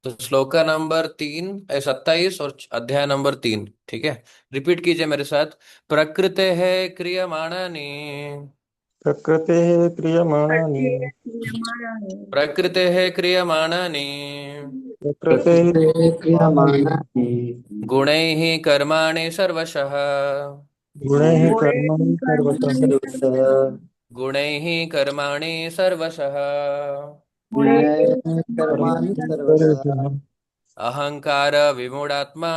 तो श्लोका नंबर 27 और अध्याय नंबर 3, ठीक है। रिपीट कीजिए मेरे साथ। प्रकृते है क्रियमाणानि। प्रकृतेः क्रियमाणानि। प्रकृते है क्रियमाणानि। प्रकृतेः प्रकृते क्रियमाणानि। क्रियमाणानि गुणैः कर्माणि सर्वशः। गुणैः कर्माणि सर्वतः। सर्वशः गुणैः कर्माणि सर्वशः। गुणैः कर्माणि कर्माणि सर्वशः सर्वशः। अहंकार विमूढ़ात्मा।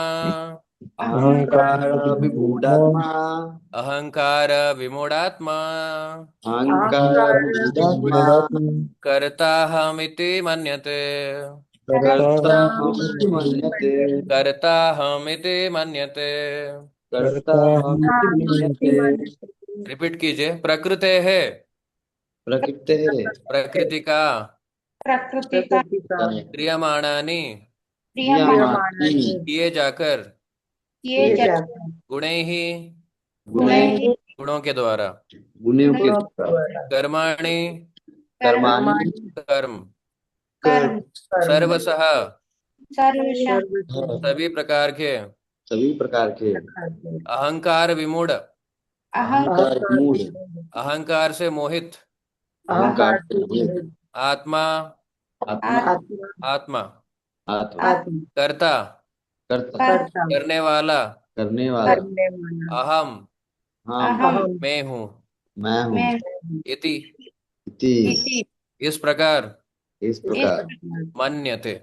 अहङ्कार विमूढात्मा अहंकार विमूढ़ात्मा। अहङ्कार विमूढात्मा कर्ताहमिति मन्यते। कर्ताहमिति मन्यते कर्ताहमिति मन्यते। कर्ताहमिति मन्यते। रिपीट कीजिए। प्रकृते है, प्रकृतेः प्रकृति का। प्रकृति का क्रियमाणानि, क्रियमाणानि किए जाकर। किए जाते गुणैः, गुणैः गुणैः गुणों के द्वारा। गुणों के गुणों द्वारा कर्माणि, कर्माणि कर्म। कर्म सर्वशः, सर्वशः सभी प्रकार के। सभी प्रकार के अहंकार विमूढ़, अहंकार अहंकार मूढ़ अहंकार से मोहित। अहंकार से रहित आत्मा, आत्मा आत्मा। आत्मा कर्ता, कर्ता करने वाला। करने वाला अहम, हम अहम मैं हूँ। मैं हूँ मैं इति, इति इति इस प्रकार। इस इस प्रकार मन्यते,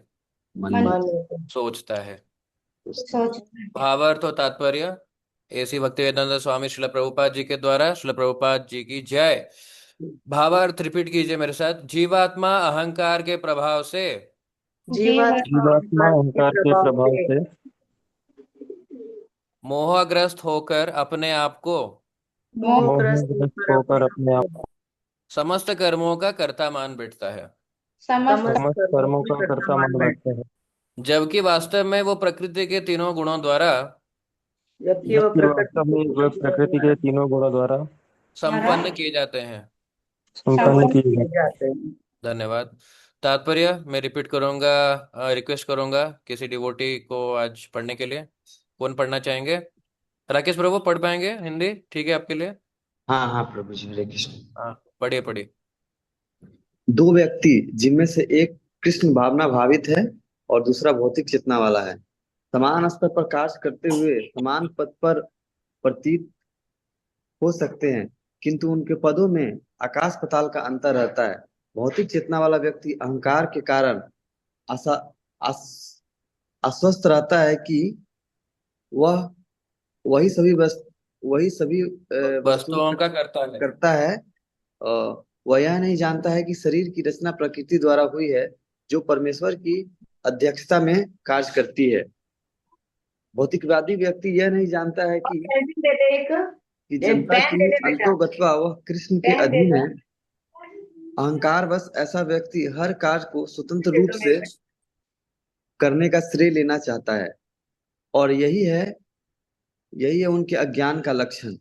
मन मन्यते सोचता है। सोचता है। भावार्थ और तात्पर्य। ऐसी भक्तिवेदांत स्वामी श्रील प्रभुपाद जी के द्वारा। श्रील प्रभुपाद जी की जय। भावार्थ रिपीट कीजिए मेरे साथ। जीवात्मा अहंकार के प्रभाव से जीवात्मा जीवात्मा अहंकार के प्रभाव से मोहग्रस्त होकर अपने आप को मोहग्रस्त होकर अपने आप को समस्त कर्मों का कर्ता मान बैठता है। समस्त समस्त कर्मों का कर्ता मान बैठते हैं। जबकि वास्तव में वो प्रकृति के तीनों गुणों द्वारा जबकि वास्तव में वह प्रकृति के तीनों गुणों द्वारा द्वारा संपन्न किए जाते हैं। संपन्न संपन्न किए जाते धन्यवाद। तात्पर्य मैं रिपीट करूंगा। रिक्वेस्ट करूंगा किसी डिवोटी को आज पढ़ने के लिए। कौन पढ़ना चाहेंगे? राकेश प्रभु पढ़ पाएंगे हिंदी? ठीक है आपके लिए। हाँ हाँ प्रभु जी हरे कृष्ण। हाँ, पढ़िए पढ़िए। दो व्यक्ति जिनमें से एक कृष्ण भावना भावित है और दूसरा भौतिक चेतना वाला है, समान स्तर पर कार्य करते हुए समान पद पर प्रतीत हो सकते हैं, किंतु उनके पदों में आकाश पाताल का अंतर रहता है। भौतिक चेतना वाला व्यक्ति अहंकार के कारण आशा आस, आश्वस्त रहता है कि वह वही सभी वस्तुओं वस्तुओं का का करता है। करता है। वह यह नहीं जानता है कि शरीर की रचना प्रकृति द्वारा हुई है, जो परमेश्वर की अध्यक्षता में कार्य करती है। भौतिकवादी व्यक्ति यह नहीं जानता है कि जनता की अंतोगत्वा वह कृष्ण के अधीन है। अहंकार बस ऐसा व्यक्ति हर कार्य को स्वतंत्र रूप से करने का श्रेय लेना चाहता है, और यही है उनके अज्ञान का लक्षण।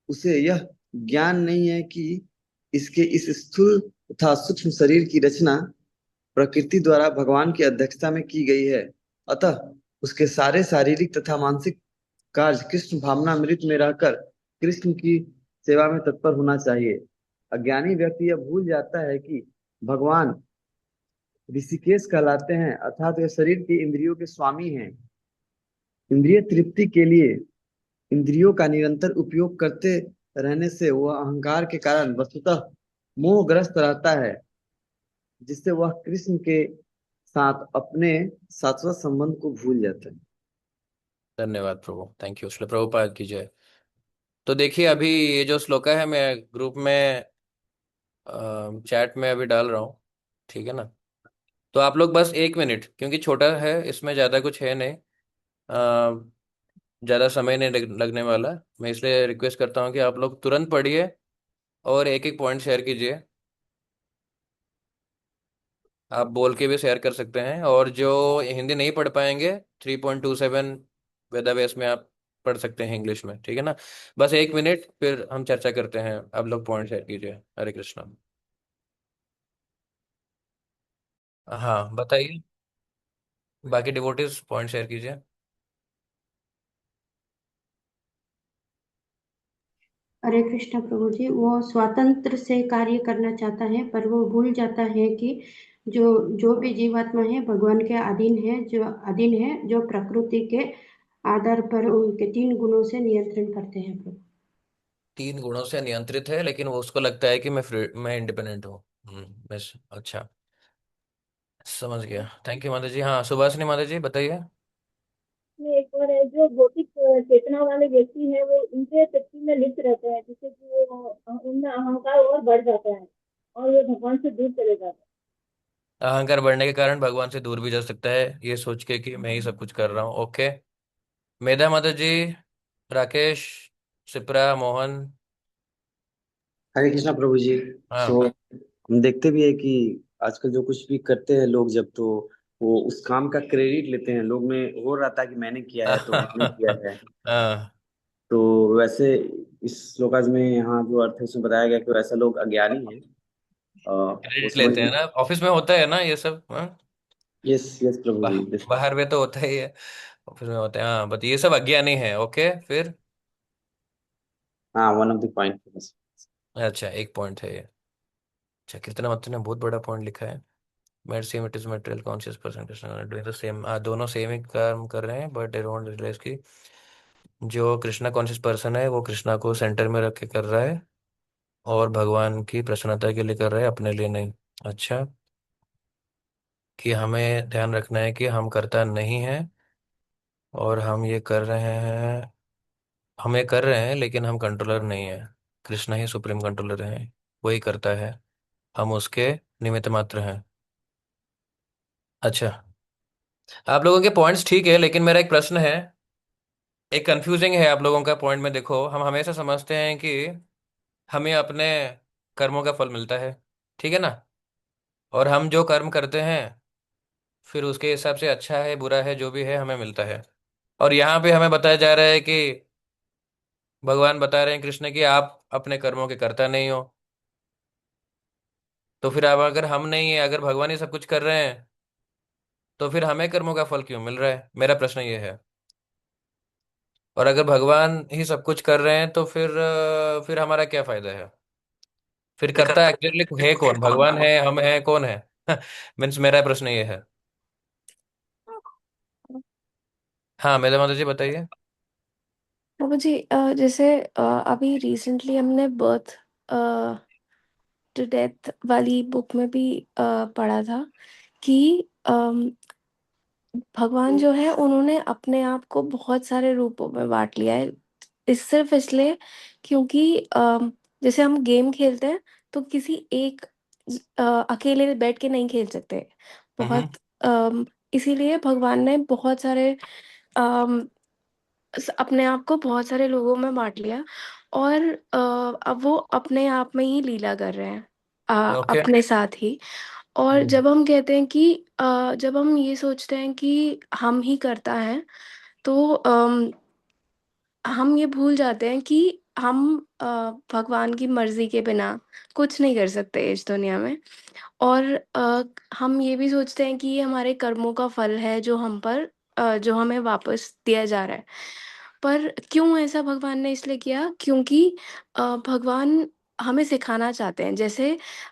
उसे यह ज्ञान नहीं है कि इसके इस स्थूल तथा सूक्ष्म शरीर की रचना प्रकृति द्वारा भगवान की अध्यक्षता में की गई है। अतः उसके सारे शारीरिक तथा मानसिक कार्य कृष्ण भावनामृत में रहकर कृष्ण की सेवा में तत्पर होना चाहिए। अज्ञानी व्यक्ति यह भूल जाता है कि भगवान ऋषिकेश कहलाते हैं, अर्थात वे शरीर के इंद्रियों के स्वामी हैं। इंद्रिय तृप्ति के लिए इंद्रियों का निरंतर उपयोग करते रहने से वह अहंकार के कारण वस्तुतः मोहग्रस्त रहता है, जिससे वह कृष्ण के साथ अपने शाश्वत संबंध को भूल जाता है। धन्यवाद प्रभु, थैंक यू। श्री प्रभुपाद की जय। तो देखिए अभी ये जो श्लोका है मैं ग्रुप में चैट में अभी डाल रहा हूँ, ठीक है ना। तो आप लोग बस 1 मिनट, क्योंकि छोटा है इसमें ज़्यादा कुछ है नहीं। ज़्यादा समय नहीं लगने वाला। मैं इसलिए रिक्वेस्ट करता हूँ कि आप लोग तुरंत पढ़िए और एक एक पॉइंट शेयर कीजिए। आप बोल के भी शेयर कर सकते हैं, और जो हिंदी नहीं पढ़ पाएंगे 3.27 वेदाव्यास में आप पढ़ सकते हैं इंग्लिश में, ठीक है ना। बस 1 मिनट, फिर हम चर्चा करते हैं। आप लोग पॉइंट शेयर कीजिए। हरे कृष्णा। हाँ बताइए। बाकी डिवोटीज पॉइंट शेयर कीजिए। हरे कृष्ण प्रभु जी। वो स्वतंत्र से कार्य करना चाहता है, पर वो भूल जाता है कि जो जो भी जीवात्मा है भगवान के अधीन है, जो प्रकृति के आधार पर उनके 3 गुणों से नियंत्रण करते हैं प्रभु। 3 गुणों से नियंत्रित है, लेकिन वो उसको लगता है कि मैं इंडिपेंडेंट हूँ। बस अच्छा, समझ गया। थैंक यू माता जी। हाँ, सुभाषिनी माता जी बताइए। में एक और है, जो भौतिक चेतना वाले व्यक्ति है वो इंद्रिय तृप्ति में लिप्त रहते हैं, जिससे कि वो उनमें अहंकार और बढ़ जाता है और वे भगवान से दूर चले जाते अहंकार बढ़ने के कारण भगवान से दूर भी जा सकता है, ये सोच के कि मैं ही सब कुछ कर रहा हूँ। ओके, मेधा माता जी, राकेश, सिप्रा, मोहन। हरे कृष्णा प्रभु जी। सो हाँ। हम देखते भी है कि आजकल जो कुछ भी करते हैं लोग, जब तो वो उस काम का क्रेडिट लेते हैं। लोग में हो रहा था कि मैंने किया है तो मैंने किया है। हाँ, तो वैसे इस श्लोकाज में यहाँ जो अर्थ है उसमें बताया गया कि वैसे लोग अज्ञानी हैं। वो क्रेडिट समझ। लेते हैं ना, ऑफिस में होता है ना ये सब। हाँ? यस यस प्रभु जी, यस। बाहर में तो होता ही है, ऑफिस में होता है। हाँ, बट ये सब अज्ञानी है। ओके, फिर। हाँ, वन ऑफ द पॉइंट। अच्छा, एक पॉइंट है ये। अच्छा, कीर्तना माता ने बहुत बड़ा पॉइंट लिखा है। Made same it is material conscious person doing the same. दोनों सेम ही काम कर रहे हैं, बट दे डोंट रियलाइज की जो कृष्णा कॉन्शियस पर्सन है वो कृष्णा को सेंटर में रख के कर रहा है, और भगवान की प्रसन्नता के लिए कर रहा है, अपने लिए नहीं। अच्छा, कि हमें ध्यान रखना है कि हम करता नहीं है, और हम ये कर रहे हैं लेकिन हम कंट्रोलर नहीं है। कृष्णा ही सुप्रीम कंट्रोलर है, वही करता है, हम उसके निमित्त मात्र हैं। अच्छा, आप लोगों के पॉइंट्स ठीक है, लेकिन मेरा एक प्रश्न है। एक कंफ्यूजिंग है आप लोगों का पॉइंट में। देखो, हम हमेशा समझते हैं कि हमें अपने कर्मों का फल मिलता है, ठीक है ना, और हम जो कर्म करते हैं फिर उसके हिसाब से अच्छा है बुरा है जो भी है हमें मिलता है। और यहाँ पे हमें बताया जा रहा है कि भगवान बता रहे हैं कृष्ण कि आप अपने कर्मों के कर्ता नहीं हो। तो फिर अब अगर हम नहीं है, अगर भगवान ही सब कुछ कर रहे हैं, तो फिर हमें कर्मों का फल क्यों मिल रहा है? मेरा प्रश्न ये है। और अगर भगवान ही सब कुछ कर रहे हैं तो फिर हमारा क्या फायदा है? फिर करता एक्चुअली है कौन? भगवान है, हम है, कौन है? मीन्स मेरा प्रश्न ये है। हाँ, मेरे माता जी बताइए। प्रभु जी, जैसे अभी रिसेंटली हमने बर्थ टू डेथ वाली बुक में भी पढ़ा था कि भगवान जो है उन्होंने अपने आप को बहुत सारे रूपों में बांट लिया है। सिर्फ इसलिए क्योंकि जैसे हम गेम खेलते हैं तो किसी एक अकेले बैठ के नहीं खेल सकते। हम्म। बहुत इसीलिए भगवान ने बहुत सारे अम, अपने आप को बहुत सारे लोगों में बांट लिया, और अब वो अपने आप में ही लीला कर रहे हैं, ओके। अपने साथ ही। और जब हम कहते हैं कि जब हम ये सोचते हैं कि हम ही करता है, तो हम ये भूल जाते हैं कि हम भगवान की मर्जी के बिना कुछ नहीं कर सकते इस दुनिया में। और हम ये भी सोचते हैं कि ये हमारे कर्मों का फल है जो हम पर जो हमें वापस दिया जा रहा है। पर क्यों ऐसा भगवान ने इसलिए किया? क्योंकि भगवान हमें सिखाना चाहते हैं। जैसे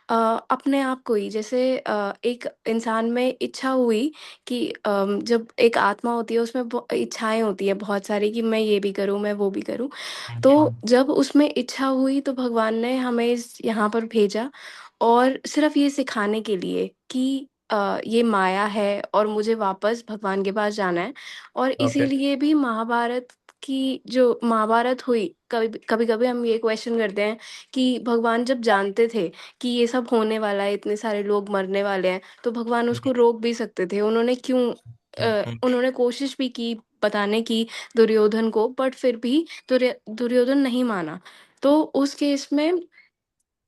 अपने आप को ही, जैसे एक इंसान में इच्छा हुई कि जब एक आत्मा होती है उसमें इच्छाएं होती है बहुत सारी कि मैं ये भी करूं, मैं वो भी करूं। तो जब उसमें इच्छा हुई तो भगवान ने हमें यहाँ पर भेजा, और सिर्फ ये सिखाने के लिए कि ये माया है और मुझे वापस भगवान के पास जाना है। और ओके। इसीलिए भी महाभारत की जो महाभारत हुई, कभी कभी कभी हम ये क्वेश्चन करते हैं कि भगवान जब जानते थे कि ये सब होने वाला है, इतने सारे लोग मरने वाले हैं, तो भगवान उसको रोक भी सकते थे। उन्होंने क्यों उन्होंने कोशिश भी की बताने की दुर्योधन को, बट फिर भी दुर्योधन नहीं माना। तो उस केस में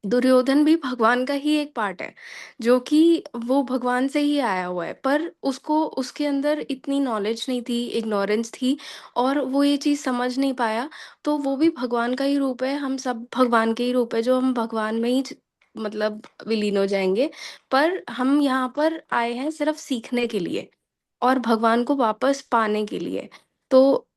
दुर्योधन भी भगवान का ही एक पार्ट है, जो कि वो भगवान से ही आया हुआ है, पर उसको उसके अंदर इतनी नॉलेज नहीं थी, इग्नोरेंस थी, और वो ये चीज़ समझ नहीं पाया। तो वो भी भगवान का ही रूप है, हम सब भगवान के ही रूप है, जो हम भगवान में ही मतलब विलीन हो जाएंगे। पर हम यहाँ पर आए हैं सिर्फ सीखने के लिए, और भगवान को वापस पाने के लिए। तो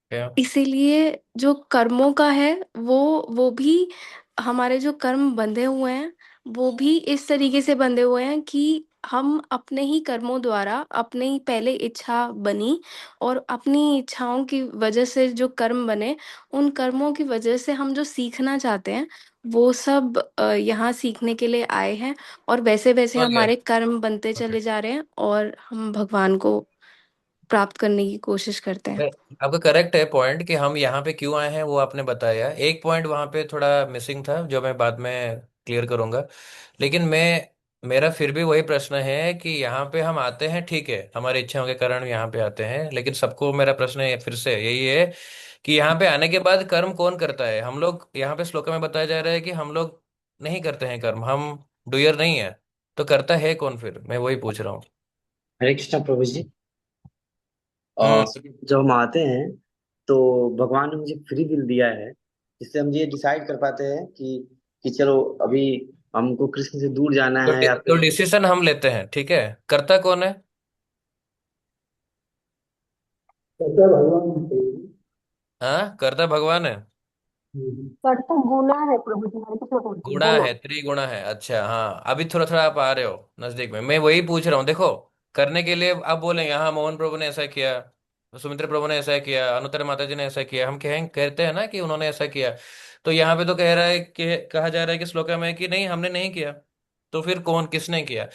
क्या? इसीलिए जो कर्मों का है, वो वो भी हमारे जो कर्म बंधे हुए हैं, वो भी इस तरीके से बंधे हुए हैं कि हम अपने ही कर्मों द्वारा, अपने ही पहले इच्छा बनी और अपनी इच्छाओं की वजह से जो कर्म बने, उन कर्मों की वजह से हम जो सीखना चाहते हैं, वो सब यहाँ सीखने के लिए आए हैं। और वैसे वैसे समझ गए। हमारे कर्म बनते चले जा रहे हैं और हम भगवान को प्राप्त करने की कोशिश करते हैं। मैं- आपका करेक्ट है पॉइंट कि हम यहाँ पे क्यों आए हैं, वो आपने बताया। एक पॉइंट वहाँ पे थोड़ा मिसिंग था जो मैं बाद में क्लियर करूंगा। लेकिन मेरा फिर भी वही प्रश्न है कि यहाँ पे हम आते हैं, ठीक है, हमारी इच्छाओं के कारण यहाँ पे आते हैं, लेकिन सबको मेरा प्रश्न फिर से यही है कि यहाँ पे आने के बाद कर्म कौन करता है? हम लोग, यहाँ पे श्लोक में बताया जा रहा है कि हम लोग नहीं करते हैं कर्म, हम डूयर नहीं है। तो करता है कौन फिर? मैं वही पूछ रहा हूँ। हरे कृष्णा प्रभु जी। हम्म। जब हम आते हैं तो भगवान ने मुझे फ्री विल दिया है, जिससे हम ये डिसाइड कर पाते हैं कि चलो अभी हमको कृष्ण से दूर जाना है या तो फिर। डिसीजन हम लेते हैं, ठीक है। करता कौन है? ऐसा भगवान है। हाँ, करता भगवान है। कर्ता गुना है प्रभु जी, हमारे कृष्ण प्रभु जी, गुणा गुना। है, त्रिगुणा है। अच्छा, हाँ, अभी थोड़ा थोड़ा आप आ रहे हो नजदीक में। मैं वही पूछ रहा हूँ। देखो, करने के लिए आप बोले यहाँ मोहन प्रभु ने ऐसा किया, सुमित्र प्रभु ने ऐसा किया, अनुत्तरा माता जी ने ऐसा किया, हम कहते हैं ना कि उन्होंने ऐसा किया। तो यहाँ पे तो कह रहा है कि, कहा जा रहा है कि श्लोक में कि नहीं, हमने नहीं किया। तो फिर कौन, किसने किया?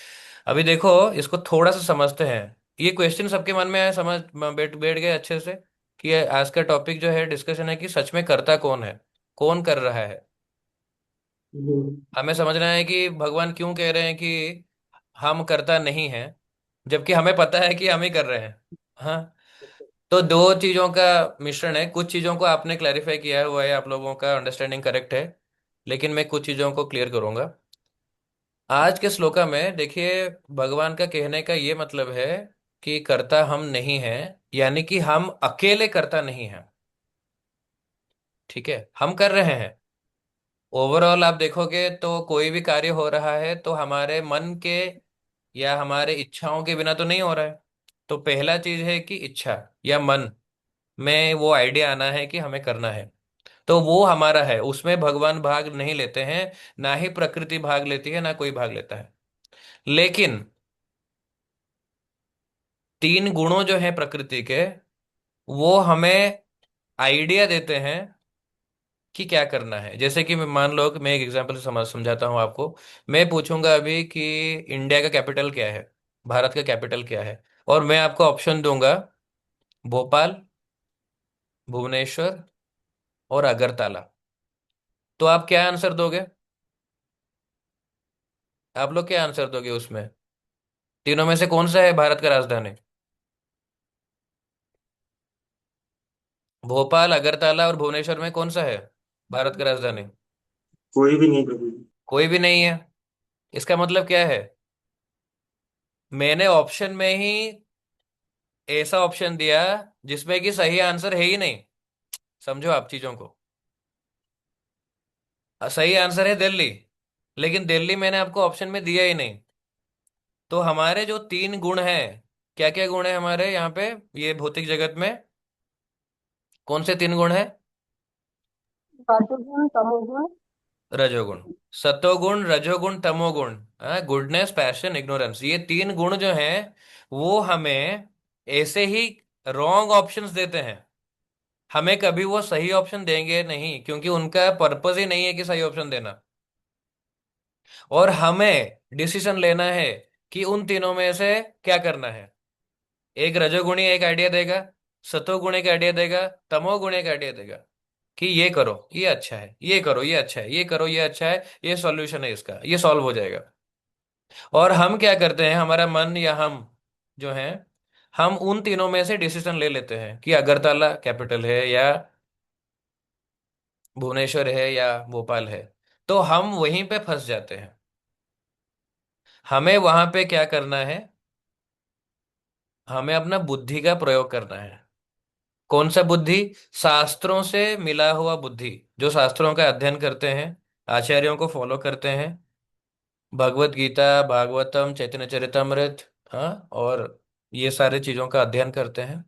अभी देखो, इसको थोड़ा सा समझते हैं। ये क्वेश्चन सबके मन में आया, समझ बैठ बैठ गए अच्छे से कि आज का टॉपिक जो है, डिस्कशन है कि सच में करता कौन है, कौन कर रहा है। हमें समझना है कि भगवान क्यों कह रहे हैं कि हम करता नहीं हैं, जबकि हमें पता है कि हम ही कर रहे हैं। हाँ। तो दो चीजों का मिश्रण है। कुछ चीजों को आपने क्लैरिफाई किया हुआ है, आप लोगों का अंडरस्टैंडिंग करेक्ट है। लेकिन मैं कुछ चीजों को क्लियर करूंगा। आज के श्लोका में देखिए, भगवान का कहने का ये मतलब है कि कर्ता हम नहीं हैं, यानी कि हम अकेले कर्ता नहीं हैं। ठीक है, हम कर रहे हैं। ओवरऑल आप देखोगे तो कोई भी कार्य हो रहा है तो हमारे मन के या हमारे इच्छाओं के बिना तो नहीं हो रहा है। तो पहला चीज है कि इच्छा या मन में वो आइडिया आना है कि हमें करना है। तो वो हमारा है, उसमें भगवान भाग नहीं लेते हैं, ना ही प्रकृति भाग लेती है, ना कोई भाग लेता है। लेकिन तीन गुणों जो हैं प्रकृति के, वो हमें आइडिया देते हैं कि क्या करना है। जैसे कि मान लो कि मैं एक एग्जांपल से समझाता हूँ आपको। मैं पूछूंगा अभी कि इंडिया का कैपिटल क्या है, भारत का कैपिटल क्या है, और मैं आपको ऑप्शन दूंगा भोपाल, भुवनेश्वर और अगरतला। तो आप क्या आंसर दोगे? आप लोग क्या आंसर दोगे उसमें? तीनों में से कौन सा है भारत का राजधानी? भोपाल, अगरतला और भुवनेश्वर में कौन सा है भारत का राजधानी? कोई भी नहीं प्रभु जी। कोई भी नहीं है। इसका मतलब क्या है? मैंने ऑप्शन में ही ऐसा ऑप्शन दिया जिसमें कि सही आंसर है ही नहीं। समझो आप चीजों को। सही आंसर है दिल्ली, लेकिन दिल्ली मैंने आपको ऑप्शन में दिया ही नहीं। तो हमारे जो तीन गुण हैं, क्या क्या गुण है हमारे यहाँ पे, ये भौतिक जगत में कौन से तीन गुण हैं? सतोगुण तमोगुण। रजोगुण, सतोगुण, रजोगुण, तमोगुण। गुडनेस, पैशन, इग्नोरेंस, ये तीन गुण जो हैं, वो हमें ऐसे ही रॉन्ग ऑप्शंस देते हैं। हमें कभी वो सही ऑप्शन देंगे नहीं, क्योंकि उनका पर्पस ही नहीं है कि सही ऑप्शन देना। और हमें डिसीजन लेना है कि उन तीनों में से क्या करना है। एक रजोगुणी एक आइडिया देगा, सतोगुण एक आइडिया देगा, तमोगुण एक आइडिया देगा कि ये करो ये अच्छा है, ये करो ये अच्छा है, ये करो ये अच्छा है, ये सॉल्यूशन है इसका, ये सॉल्व हो जाएगा। और हम क्या करते हैं, हमारा मन या हम जो है, हम उन तीनों में से डिसीजन ले लेते हैं कि अगरतला कैपिटल है या भुवनेश्वर है या भोपाल है। तो हम वहीं पे फंस जाते हैं। हमें वहां पे क्या करना है? हमें अपना बुद्धि का प्रयोग करना है। कौन सा बुद्धि? शास्त्रों से मिला हुआ बुद्धि, जो शास्त्रों का अध्ययन करते हैं, आचार्यों को फॉलो करते हैं, भगवत गीता, भागवतम, चैतन्य चरितमृत, हाँ, और ये सारे चीजों का अध्ययन करते हैं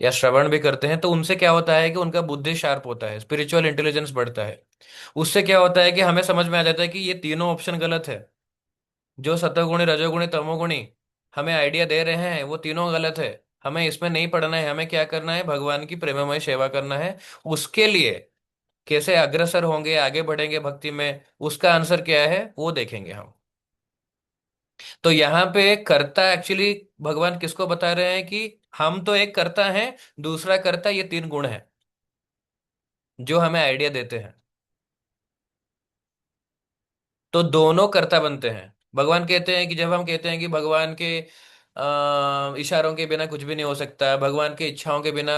या श्रवण भी करते हैं, तो उनसे क्या होता है कि उनका बुद्धि शार्प होता है, स्पिरिचुअल इंटेलिजेंस बढ़ता है। उससे क्या होता है कि हमें समझ में आ जाता है कि ये तीनों ऑप्शन गलत है। जो सतोगुणी रजोगुणी तमोगुणी हमें आइडिया दे रहे हैं वो तीनों गलत है। हमें इसमें नहीं पढ़ना है, हमें क्या करना है, भगवान की प्रेममय सेवा करना है। उसके लिए कैसे अग्रसर होंगे, आगे बढ़ेंगे भक्ति में, उसका आंसर क्या है वो देखेंगे हम। तो यहाँ पे कर्ता एक्चुअली भगवान किसको बता रहे हैं कि हम तो एक कर्ता हैं, दूसरा कर्ता ये तीन गुण हैं जो हमें आइडिया देते हैं। तो दोनों कर्ता बनते हैं। भगवान कहते हैं कि जब हम कहते हैं कि भगवान के इशारों के बिना कुछ भी नहीं हो सकता, भगवान की इच्छाओं के बिना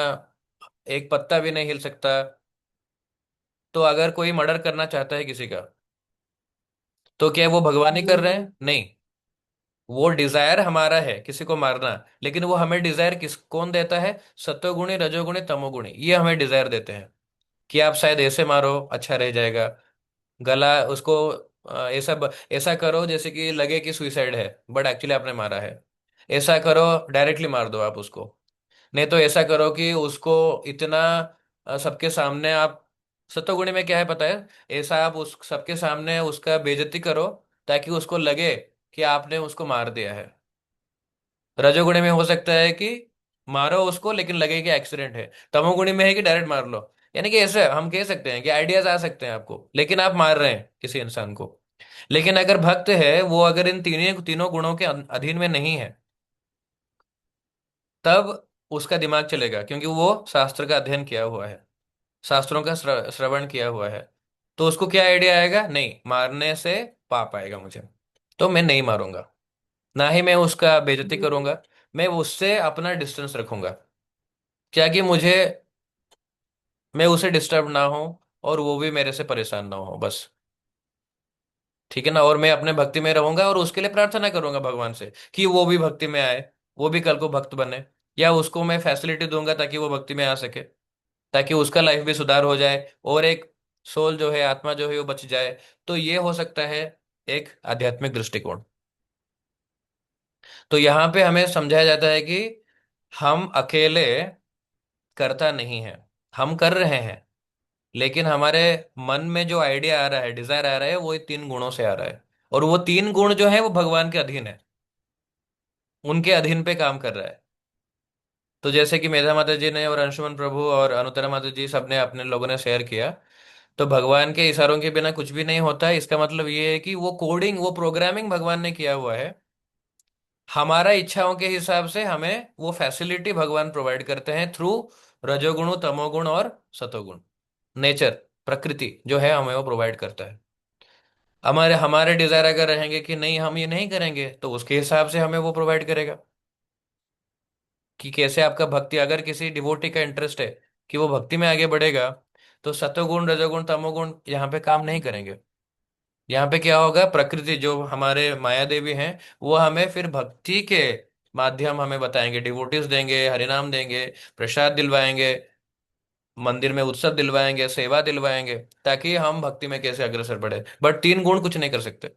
एक पत्ता भी नहीं हिल सकता, तो अगर कोई मर्डर करना चाहता है किसी का, तो क्या वो भगवान ही कर रहे हैं? नहीं। वो डिजायर हमारा है किसी को मारना, लेकिन वो हमें डिजायर किस कौन देता है? सत्वगुणी रजोगुणी तमोगुणी ये हमें डिजायर देते हैं कि आप शायद ऐसे मारो अच्छा रह जाएगा, गला उसको ऐसा करो जैसे कि लगे कि सुइसाइड है बट एक्चुअली आपने मारा है। ऐसा करो, डायरेक्टली मार दो आप उसको। नहीं तो ऐसा करो कि उसको इतना सबके सामने आप, सत्वगुणी में क्या है पता है, ऐसा आप उस सबके सामने उसका बेइज्जती करो ताकि उसको लगे कि आपने उसको मार दिया है। रजोगुणी में हो सकता है कि मारो उसको लेकिन लगे कि एक्सीडेंट है। तमोगुणी में है कि डायरेक्ट मार लो। यानी कि ऐसे हम कह सकते हैं कि आइडियाज आ सकते हैं आपको, लेकिन आप मार रहे हैं किसी इंसान को। लेकिन अगर भक्त है वो अगर इन तीनों तीनों गुणों के अधीन में नहीं है, तब उसका दिमाग चलेगा क्योंकि वो शास्त्र का अध्ययन किया हुआ है, शास्त्रों का श्रवण किया हुआ है। तो उसको क्या आइडिया आएगा, नहीं मारने से पाप आएगा मुझे, तो मैं नहीं मारूंगा, ना ही मैं उसका बेइज्जती करूंगा। मैं उससे अपना डिस्टेंस रखूंगा, क्या कि मुझे, मैं उसे डिस्टर्ब ना हो और वो भी मेरे से परेशान ना हो बस। ठीक है ना। और मैं अपने भक्ति में रहूंगा और उसके लिए प्रार्थना करूंगा भगवान से कि वो भी भक्ति में आए, वो भी कल को भक्त बने, या उसको मैं फैसिलिटी दूंगा ताकि वो भक्ति में आ सके, ताकि उसका लाइफ भी सुधार हो जाए और एक सोल जो है, आत्मा जो है वो बच जाए। तो ये हो सकता है एक आध्यात्मिक दृष्टिकोण। तो यहाँ पे हमें समझाया जाता है कि हम अकेले करता नहीं है, हम कर रहे हैं, लेकिन हमारे मन में जो आइडिया आ रहा है, डिजायर आ रहा है, वो ये तीन गुणों से आ रहा है। और वो तीन गुण जो है वो भगवान के अधीन है, उनके अधीन पे काम कर रहा है। तो जैसे कि मेधा माता जी ने और अंशुमन प्रभु और अनुत्तरा माता जी सबने अपने लोगों ने शेयर किया, तो भगवान के इशारों के बिना कुछ भी नहीं होता है। इसका मतलब ये है कि वो कोडिंग, वो प्रोग्रामिंग भगवान ने किया हुआ है। हमारा इच्छाओं के हिसाब से हमें वो फैसिलिटी भगवान प्रोवाइड करते हैं थ्रू रजोगुण तमोगुण और सतोगुण। नेचर, प्रकृति जो है हमें वो प्रोवाइड करता है। हमारे हमारे डिजायर अगर रहेंगे कि नहीं हम ये नहीं करेंगे, तो उसके हिसाब से हमें वो प्रोवाइड करेगा कि कैसे आपका भक्ति, अगर किसी डिवोटी का इंटरेस्ट है कि वो भक्ति में आगे बढ़ेगा, तो सतोगुण रजोगुण तमोगुण यहाँ पे काम नहीं करेंगे। यहाँ पे क्या होगा, प्रकृति जो हमारे माया देवी हैं वो हमें फिर भक्ति के माध्यम हमें बताएंगे, डिवोटिस देंगे, हरिनाम देंगे, प्रसाद दिलवाएंगे, मंदिर में उत्सव दिलवाएंगे, सेवा दिलवाएंगे, ताकि हम भक्ति में कैसे अग्रसर बढ़े। बट तीन गुण कुछ नहीं कर सकते।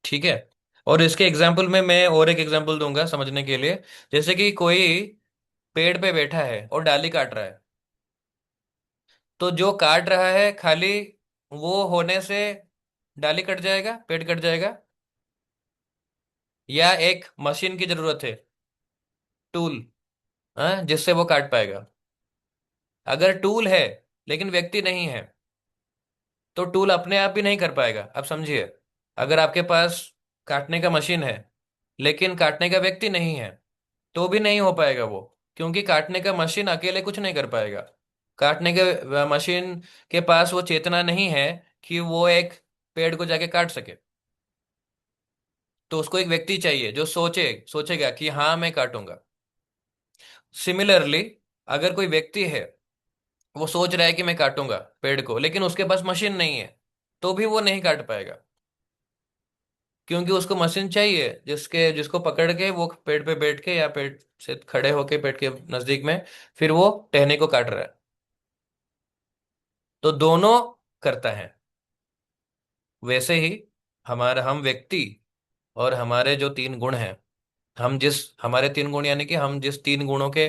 ठीक है। और इसके एग्जाम्पल में मैं और एक एग्जाम्पल दूंगा समझने के लिए। जैसे कि कोई पेड़ पे बैठा है और डाली काट रहा है, तो जो काट रहा है खाली वो होने से डाली कट जाएगा, पेड़ कट जाएगा, या एक मशीन की जरूरत है, टूल, हाँ, जिससे वो काट पाएगा? अगर टूल है लेकिन व्यक्ति नहीं है, तो टूल अपने आप भी नहीं कर पाएगा। अब समझिए, अगर आपके पास काटने का मशीन है लेकिन काटने का व्यक्ति नहीं है, तो भी नहीं हो पाएगा वो, क्योंकि काटने का मशीन अकेले कुछ नहीं कर पाएगा। काटने के मशीन के पास वो चेतना नहीं है कि वो एक पेड़ को जाके काट सके। तो उसको एक व्यक्ति चाहिए जो सोचेगा कि हाँ मैं काटूंगा। सिमिलरली, अगर कोई व्यक्ति है, वो सोच रहा है कि मैं काटूंगा पेड़ को, लेकिन उसके पास मशीन नहीं है, तो भी वो नहीं काट पाएगा, क्योंकि उसको मशीन चाहिए जिसको पकड़ के वो पेड़ पे बैठ के या पेड़ से खड़े होके पेड़ के नजदीक में फिर वो टहनी को काट रहा है। तो दोनों करता है। वैसे ही हम व्यक्ति और हमारे जो तीन गुण हैं, हम जिस हमारे तीन गुण यानी कि हम जिस तीन गुणों के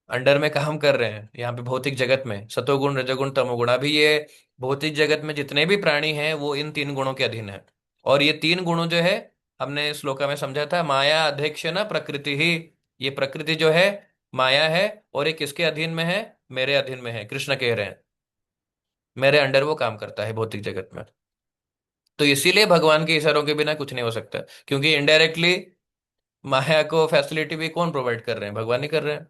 अंडर में काम कर रहे हैं यहाँ पे भौतिक जगत में, सतोगुण रजोगुण तमोगुण, अभी ये भौतिक जगत में जितने भी प्राणी हैं वो इन तीन गुणों के अधीन है। और ये तीन गुणों जो है, हमने श्लोका में समझा था, माया अध्यक्ष न प्रकृति ही। ये प्रकृति जो है माया है, और ये किसके अधीन में है? मेरे अधीन में है, कृष्ण कह रहे हैं। मेरे अंडर वो काम करता है भौतिक जगत में। तो इसीलिए भगवान के इशारों के बिना कुछ नहीं हो सकता, क्योंकि इनडायरेक्टली माया को फैसिलिटी भी कौन प्रोवाइड कर रहे हैं? भगवान ही कर रहे हैं।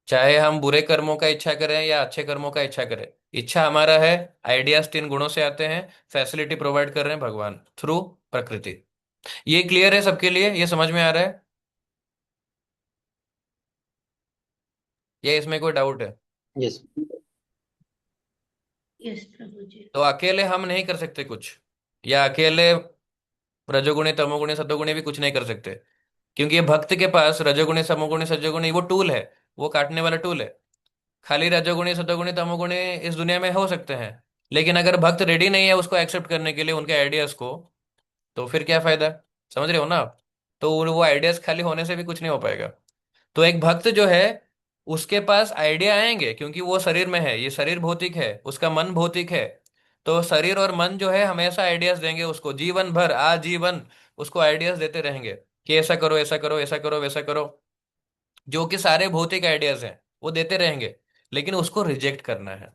चाहे हम बुरे कर्मों का इच्छा करें या अच्छे कर्मों का इच्छा करें, इच्छा हमारा है। आइडियाज तीन गुणों से आते हैं, फैसिलिटी प्रोवाइड कर रहे हैं भगवान थ्रू प्रकृति। ये क्लियर है सबके लिए? ये समझ में आ रहा है या इसमें कोई डाउट है? यस। यस प्रभु जी। तो अकेले हम नहीं कर सकते कुछ, या अकेले रजोगुणी तमोगुणी सतोगुणी भी कुछ नहीं कर सकते, क्योंकि ये भक्त के पास रजोगुणी तमोगुणी सतोगुणी वो टूल है, वो काटने वाला टूल है। खाली रजोगुणी सतोगुणी तमोगुणी इस दुनिया में हो सकते हैं, लेकिन अगर भक्त रेडी नहीं है उसको एक्सेप्ट करने के लिए, उनके आइडियाज को, तो फिर क्या फायदा? समझ रहे हो ना आप? तो वो आइडियाज खाली होने से भी कुछ नहीं हो पाएगा। तो एक भक्त जो है उसके पास आइडिया आएंगे, क्योंकि वो शरीर में है, ये शरीर भौतिक है, उसका मन भौतिक है। तो शरीर और मन जो है हमेशा आइडियाज देंगे उसको, जीवन भर आजीवन उसको आइडियाज देते रहेंगे कि ऐसा करो ऐसा करो ऐसा करो वैसा करो, जो कि सारे भौतिक आइडियाज हैं वो देते रहेंगे। लेकिन उसको रिजेक्ट करना है।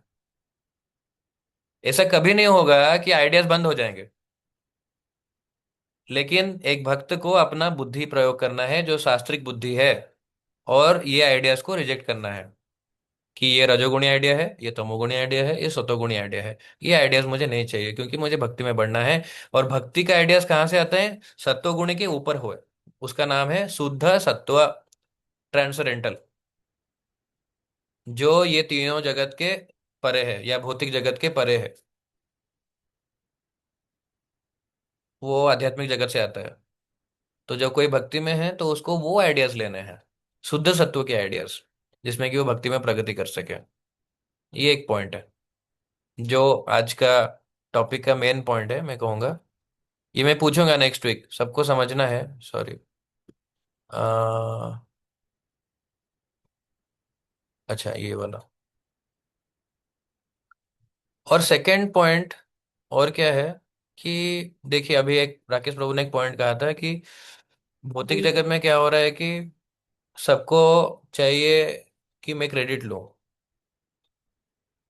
ऐसा कभी नहीं होगा कि आइडियाज बंद हो जाएंगे, लेकिन एक भक्त को अपना बुद्धि प्रयोग करना है जो शास्त्रिक बुद्धि है, और ये आइडियाज को रिजेक्ट करना है कि ये रजोगुणी आइडिया है, ये तमोगुणी आइडिया है, ये सतोगुणी आइडिया है। ये आइडियाज मुझे नहीं चाहिए, क्योंकि मुझे भक्ति में बढ़ना है। और भक्ति का आइडियाज कहाँ से आते हैं? सत्वगुणी के ऊपर हो, उसका नाम है शुद्ध सत्व, ट्रांसेंडेंटल, जो ये तीनों जगत के परे है या भौतिक जगत के परे है। वो आध्यात्मिक जगत से आता है। तो जब कोई भक्ति में है तो उसको वो आइडियाज लेने हैं, शुद्ध सत्व के आइडियाज, जिसमें कि वो भक्ति में प्रगति कर सके। ये एक पॉइंट है जो आज का टॉपिक का मेन पॉइंट है, मैं कहूँगा। ये मैं पूछूंगा नेक्स्ट वीक, सबको समझना है। सॉरी। अच्छा, ये वाला। और सेकंड पॉइंट और क्या है कि देखिए, अभी एक राकेश प्रभु ने एक पॉइंट कहा था कि भौतिक जगत में क्या हो रहा है कि सबको चाहिए कि मैं क्रेडिट लूं,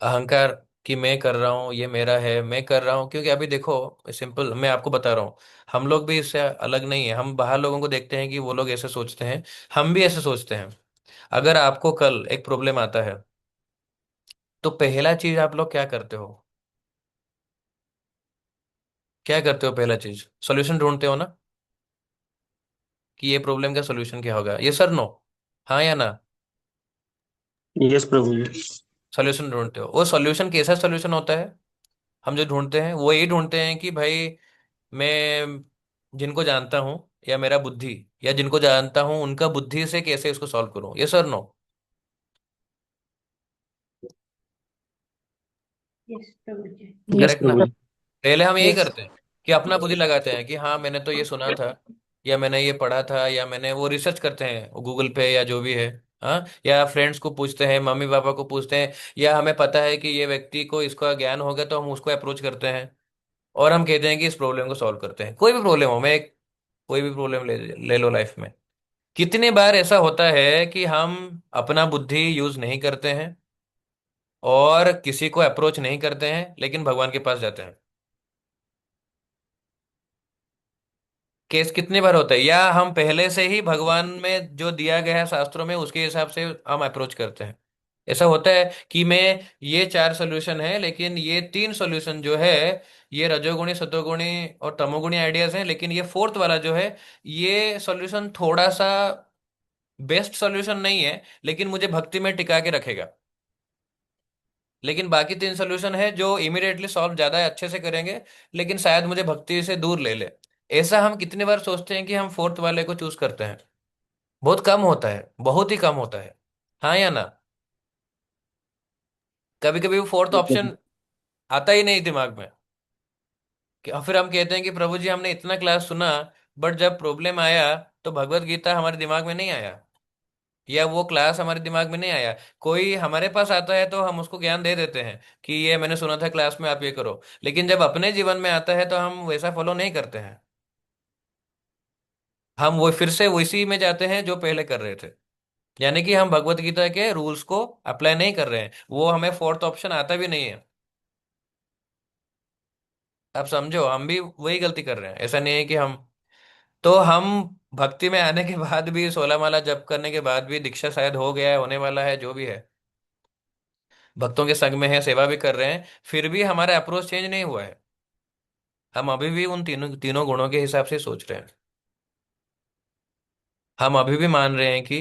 अहंकार, कि मैं कर रहा हूँ, ये मेरा है, मैं कर रहा हूँ। क्योंकि अभी देखो, सिंपल मैं आपको बता रहा हूँ, हम लोग भी इससे अलग नहीं है। हम बाहर लोगों को देखते हैं कि वो लोग ऐसे सोचते हैं, हम भी ऐसे सोचते हैं। अगर आपको कल एक प्रॉब्लम आता है, तो पहला चीज आप लोग क्या करते हो? क्या करते हो? पहला चीज सॉल्यूशन ढूंढते हो ना, कि ये प्रॉब्लम का सॉल्यूशन क्या होगा? ये सर नो, हाँ या ना? यस प्रभु जी। सॉल्यूशन ढूंढते हो। वो सॉल्यूशन कैसा सॉल्यूशन होता है? हम जो ढूंढते हैं वो यही ढूंढते हैं कि भाई, मैं जिनको जानता हूँ या मेरा बुद्धि, या जिनको जानता हूँ उनका बुद्धि से कैसे इसको सॉल्व करूँ, ये सर नो? यस प्रभु जी। यस करेक्ट ना? प्रभु जी। पहले हम यही यस। करते हैं कि अपना बुद्धि लगाते हैं कि हाँ मैंने तो ये सुना था, या मैंने ये पढ़ा था, या मैंने वो रिसर्च करते हैं गूगल पे या जो भी है। हाँ, या फ्रेंड्स को पूछते हैं, मम्मी पापा को पूछते हैं, या हमें पता है कि ये व्यक्ति को इसका ज्ञान होगा तो हम उसको अप्रोच करते हैं, और हम कहते हैं कि इस प्रॉब्लम को सॉल्व करते हैं। कोई भी प्रॉब्लम हो, मैं कोई भी प्रॉब्लम ले लो लाइफ में। कितने बार ऐसा होता है कि हम अपना बुद्धि यूज नहीं करते हैं और किसी को अप्रोच नहीं करते हैं, लेकिन भगवान के पास जाते हैं। केस कितनी बार होता है? या हम पहले से ही भगवान में जो दिया गया है शास्त्रों में उसके हिसाब से हम अप्रोच करते हैं। ऐसा होता है कि मैं, ये चार सोल्यूशन है लेकिन ये तीन सोल्यूशन जो है, ये रजोगुणी सतोगुणी और तमोगुणी आइडियाज हैं, लेकिन ये फोर्थ वाला जो है, ये सोल्यूशन थोड़ा सा बेस्ट सोल्यूशन नहीं है, लेकिन मुझे भक्ति में टिका के रखेगा। लेकिन बाकी तीन सोल्यूशन है जो इमीडिएटली सॉल्व ज्यादा अच्छे से करेंगे, लेकिन शायद मुझे भक्ति से दूर ले ले। ऐसा हम कितनी बार सोचते हैं कि हम फोर्थ वाले को चूज करते हैं? बहुत कम होता है, बहुत ही कम होता है। हाँ या ना? कभी कभी वो फोर्थ ऑप्शन आता ही नहीं दिमाग में। फिर हम कहते हैं कि प्रभु जी हमने इतना क्लास सुना, बट जब प्रॉब्लम आया तो भगवत गीता हमारे दिमाग में नहीं आया, या वो क्लास हमारे दिमाग में नहीं आया। कोई हमारे पास आता है तो हम उसको ज्ञान दे देते हैं कि ये मैंने सुना था क्लास में, आप ये करो। लेकिन जब अपने जीवन में आता है तो हम वैसा फॉलो नहीं करते हैं। हम वो फिर से उसी में जाते हैं जो पहले कर रहे थे। यानी कि हम भगवत गीता के रूल्स को अप्लाई नहीं कर रहे हैं, वो हमें फोर्थ ऑप्शन आता भी नहीं है। आप समझो, हम भी वही गलती कर रहे हैं। ऐसा नहीं है कि हम, तो हम भक्ति में आने के बाद भी, 16 माला जप करने के बाद भी, दीक्षा शायद हो गया है, होने वाला है, जो भी है, भक्तों के संग में है, सेवा भी कर रहे हैं, फिर भी हमारा अप्रोच चेंज नहीं हुआ है। हम अभी भी उन तीनों तीनों गुणों के हिसाब से सोच रहे हैं। हम अभी भी मान रहे हैं कि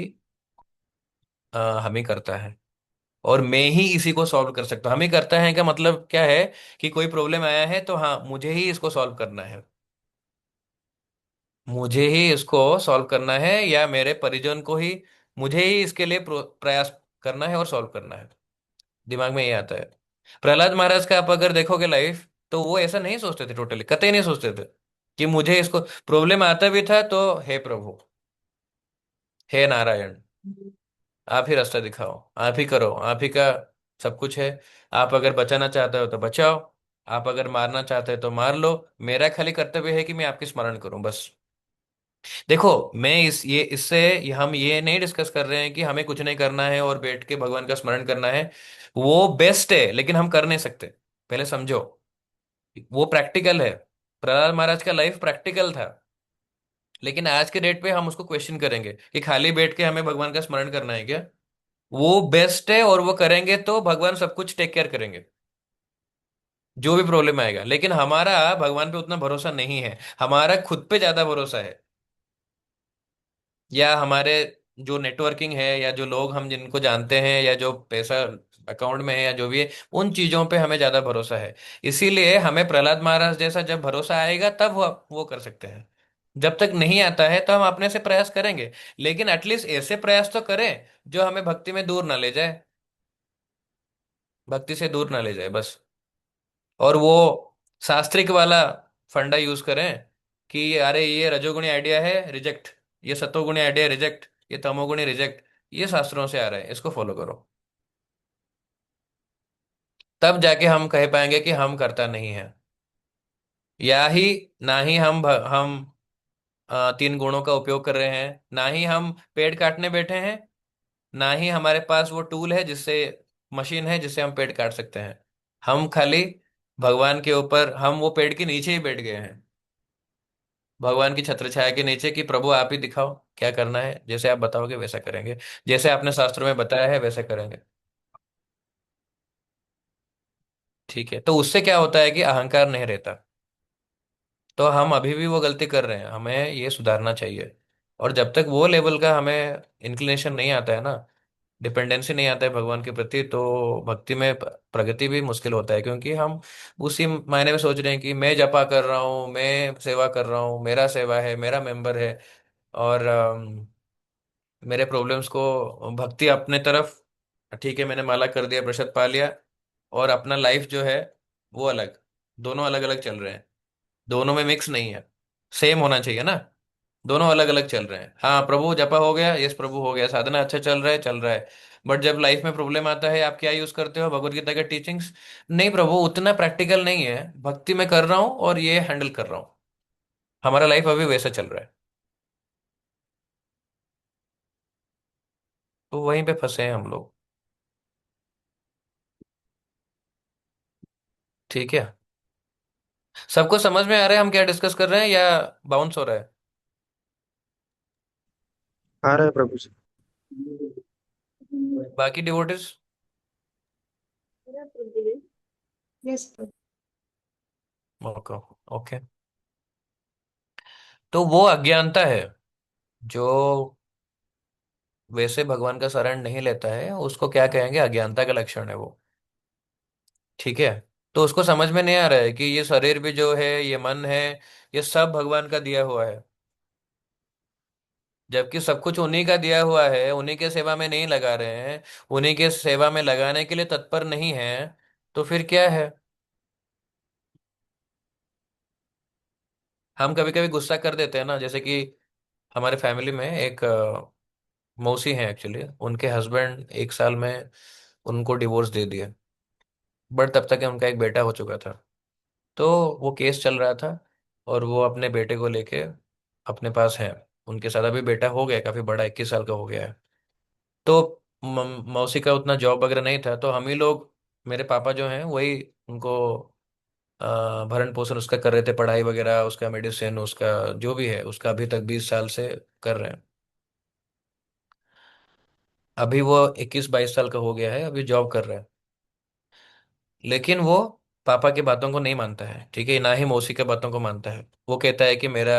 हम ही करता है, और मैं ही इसी को सॉल्व कर सकता हूँ। हम ही करता है का मतलब क्या है, कि कोई प्रॉब्लम आया है तो हाँ मुझे ही इसको सॉल्व करना है, मुझे ही इसको सॉल्व करना है, या मेरे परिजन को ही, मुझे ही इसके लिए प्रयास करना है और सॉल्व करना है। दिमाग में ये आता है। प्रहलाद महाराज का आप अगर देखोगे लाइफ, तो वो ऐसा नहीं सोचते थे, टोटली कतई नहीं सोचते थे कि मुझे इसको, प्रॉब्लम आता भी था तो हे प्रभु, हे नारायण, आप ही रास्ता दिखाओ, आप ही करो, आप ही का सब कुछ है। आप अगर बचाना चाहते हो तो बचाओ, आप अगर मारना चाहते हो तो मार लो, मेरा खाली कर्तव्य है कि मैं आपकी स्मरण करूं बस। देखो, मैं ये इससे हम ये नहीं डिस्कस कर रहे हैं कि हमें कुछ नहीं करना है और बैठ के भगवान का स्मरण करना है। वो बेस्ट है, लेकिन हम कर नहीं सकते। पहले समझो, वो प्रैक्टिकल है। प्रहलाद महाराज का लाइफ प्रैक्टिकल था, लेकिन आज के डेट पे हम उसको क्वेश्चन करेंगे कि खाली बैठ के हमें भगवान का स्मरण करना है क्या। वो बेस्ट है, और वो करेंगे तो भगवान सब कुछ टेक केयर करेंगे, जो भी प्रॉब्लम आएगा। लेकिन हमारा भगवान पे उतना भरोसा नहीं है, हमारा खुद पे ज्यादा भरोसा है, या हमारे जो नेटवर्किंग है, या जो लोग हम जिनको जानते हैं, या जो पैसा अकाउंट में है, या जो भी है, उन चीजों पे हमें ज्यादा भरोसा है। इसीलिए हमें प्रहलाद महाराज जैसा जब भरोसा आएगा तब वो कर सकते हैं। जब तक नहीं आता है तो हम अपने से प्रयास करेंगे, लेकिन एटलीस्ट ऐसे प्रयास तो करें जो हमें भक्ति में दूर ना ले जाए, भक्ति से दूर ना ले जाए बस। और वो शास्त्रिक वाला फंडा यूज करें कि अरे ये रजोगुणी आइडिया है, रिजेक्ट, ये सतोगुणी आइडिया रिजेक्ट, ये तमोगुणी रिजेक्ट, ये शास्त्रों से आ रहा है, इसको फॉलो करो। तब जाके हम कह पाएंगे कि हम करता नहीं है, या ही ना ही हम तीन गुणों का उपयोग कर रहे हैं, ना ही हम पेड़ काटने बैठे हैं, ना ही हमारे पास वो टूल है जिससे, मशीन है जिससे हम पेड़ काट सकते हैं। हम खाली भगवान के ऊपर, हम वो पेड़ के नीचे ही बैठ गए हैं, भगवान की छत्र छाया के नीचे, कि प्रभु आप ही दिखाओ क्या करना है, जैसे आप बताओगे वैसा करेंगे, जैसे आपने शास्त्रों में बताया है वैसे करेंगे। ठीक है, तो उससे क्या होता है कि अहंकार नहीं रहता। तो हम अभी भी वो गलती कर रहे हैं, हमें ये सुधारना चाहिए। और जब तक वो लेवल का हमें इंक्लिनेशन नहीं आता है ना, डिपेंडेंसी नहीं आता है भगवान के प्रति, तो भक्ति में प्रगति भी मुश्किल होता है, क्योंकि हम उसी मायने में सोच रहे हैं कि मैं जपा कर रहा हूँ, मैं सेवा कर रहा हूँ, मेरा सेवा है, मेरा मेंबर है, और मेरे प्रॉब्लम्स को भक्ति अपने तरफ, ठीक है मैंने माला कर दिया, प्रसाद पा लिया, और अपना लाइफ जो है वो अलग, दोनों अलग अलग चल रहे हैं, दोनों में मिक्स नहीं है। सेम होना चाहिए ना, दोनों अलग अलग चल रहे हैं। हाँ प्रभु जपा हो गया, यस प्रभु हो गया, साधना अच्छा चल रहा है, चल रहा है। बट जब लाइफ में प्रॉब्लम आता है, आप क्या यूज करते हो, भगवत गीता के टीचिंग्स? नहीं प्रभु, उतना प्रैक्टिकल नहीं है, भक्ति में कर रहा हूँ और ये हैंडल कर रहा हूँ। हमारा लाइफ अभी वैसा चल रहा है, तो वहीं पे फंसे हैं हम लोग। ठीक है, सबको समझ में आ रहा है हम क्या डिस्कस कर रहे हैं, या बाउंस हो रहा है? आ रहा है प्रभु जी। बाकी डिवोटिस? यस। Okay, okay. तो वो अज्ञानता है, जो वैसे भगवान का शरण नहीं लेता है, उसको क्या कहेंगे, अज्ञानता का लक्षण है वो। ठीक है, तो उसको समझ में नहीं आ रहा है कि ये शरीर भी जो है, ये मन है, ये सब भगवान का दिया हुआ है। जबकि सब कुछ उन्हीं का दिया हुआ है, उन्हीं के सेवा में नहीं लगा रहे हैं, उन्हीं के सेवा में लगाने के लिए तत्पर नहीं है, तो फिर क्या है? हम कभी कभी गुस्सा कर देते हैं ना, जैसे कि हमारे फैमिली में एक मौसी हैं एक्चुअली, उनके हस्बैंड 1 साल में उनको डिवोर्स दे दिया। बट तब तक उनका एक बेटा हो चुका था। तो वो केस चल रहा था, और वो अपने बेटे को लेके अपने पास है। उनके साथ अभी बेटा हो गया, काफी बड़ा, 21 साल का हो गया है। तो मौसी का उतना जॉब वगैरह नहीं था, तो हम ही लोग, मेरे पापा जो हैं वही उनको भरण पोषण उसका कर रहे थे, पढ़ाई वगैरह, उसका मेडिसिन, उसका जो भी है, उसका अभी तक 20 साल से कर रहे हैं। अभी वो 21-22 साल का हो गया है, अभी जॉब कर रहा है। लेकिन वो पापा की बातों को नहीं मानता है, ठीक है, ना ही मौसी के बातों को मानता है। वो कहता है कि मेरे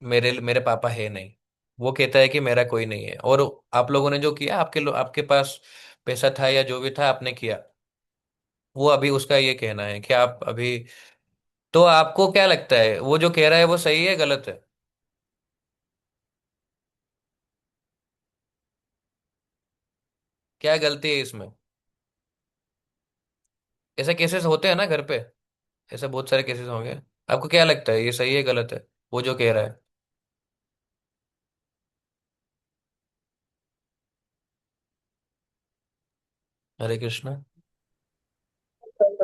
मेरे पापा है नहीं। वो कहता है कि मेरा कोई नहीं है, और आप लोगों ने जो किया, आपके पास पैसा था या जो भी था आपने किया। वो अभी उसका ये कहना है कि आप अभी, तो आपको क्या लगता है वो जो कह रहा है वो सही है गलत है? क्या गलती है इसमें? ऐसे केसेस होते हैं ना घर पे, ऐसे बहुत सारे केसेस होंगे। आपको क्या लगता है ये सही है गलत है, वो जो कह रहा है? हरे कृष्ण। मन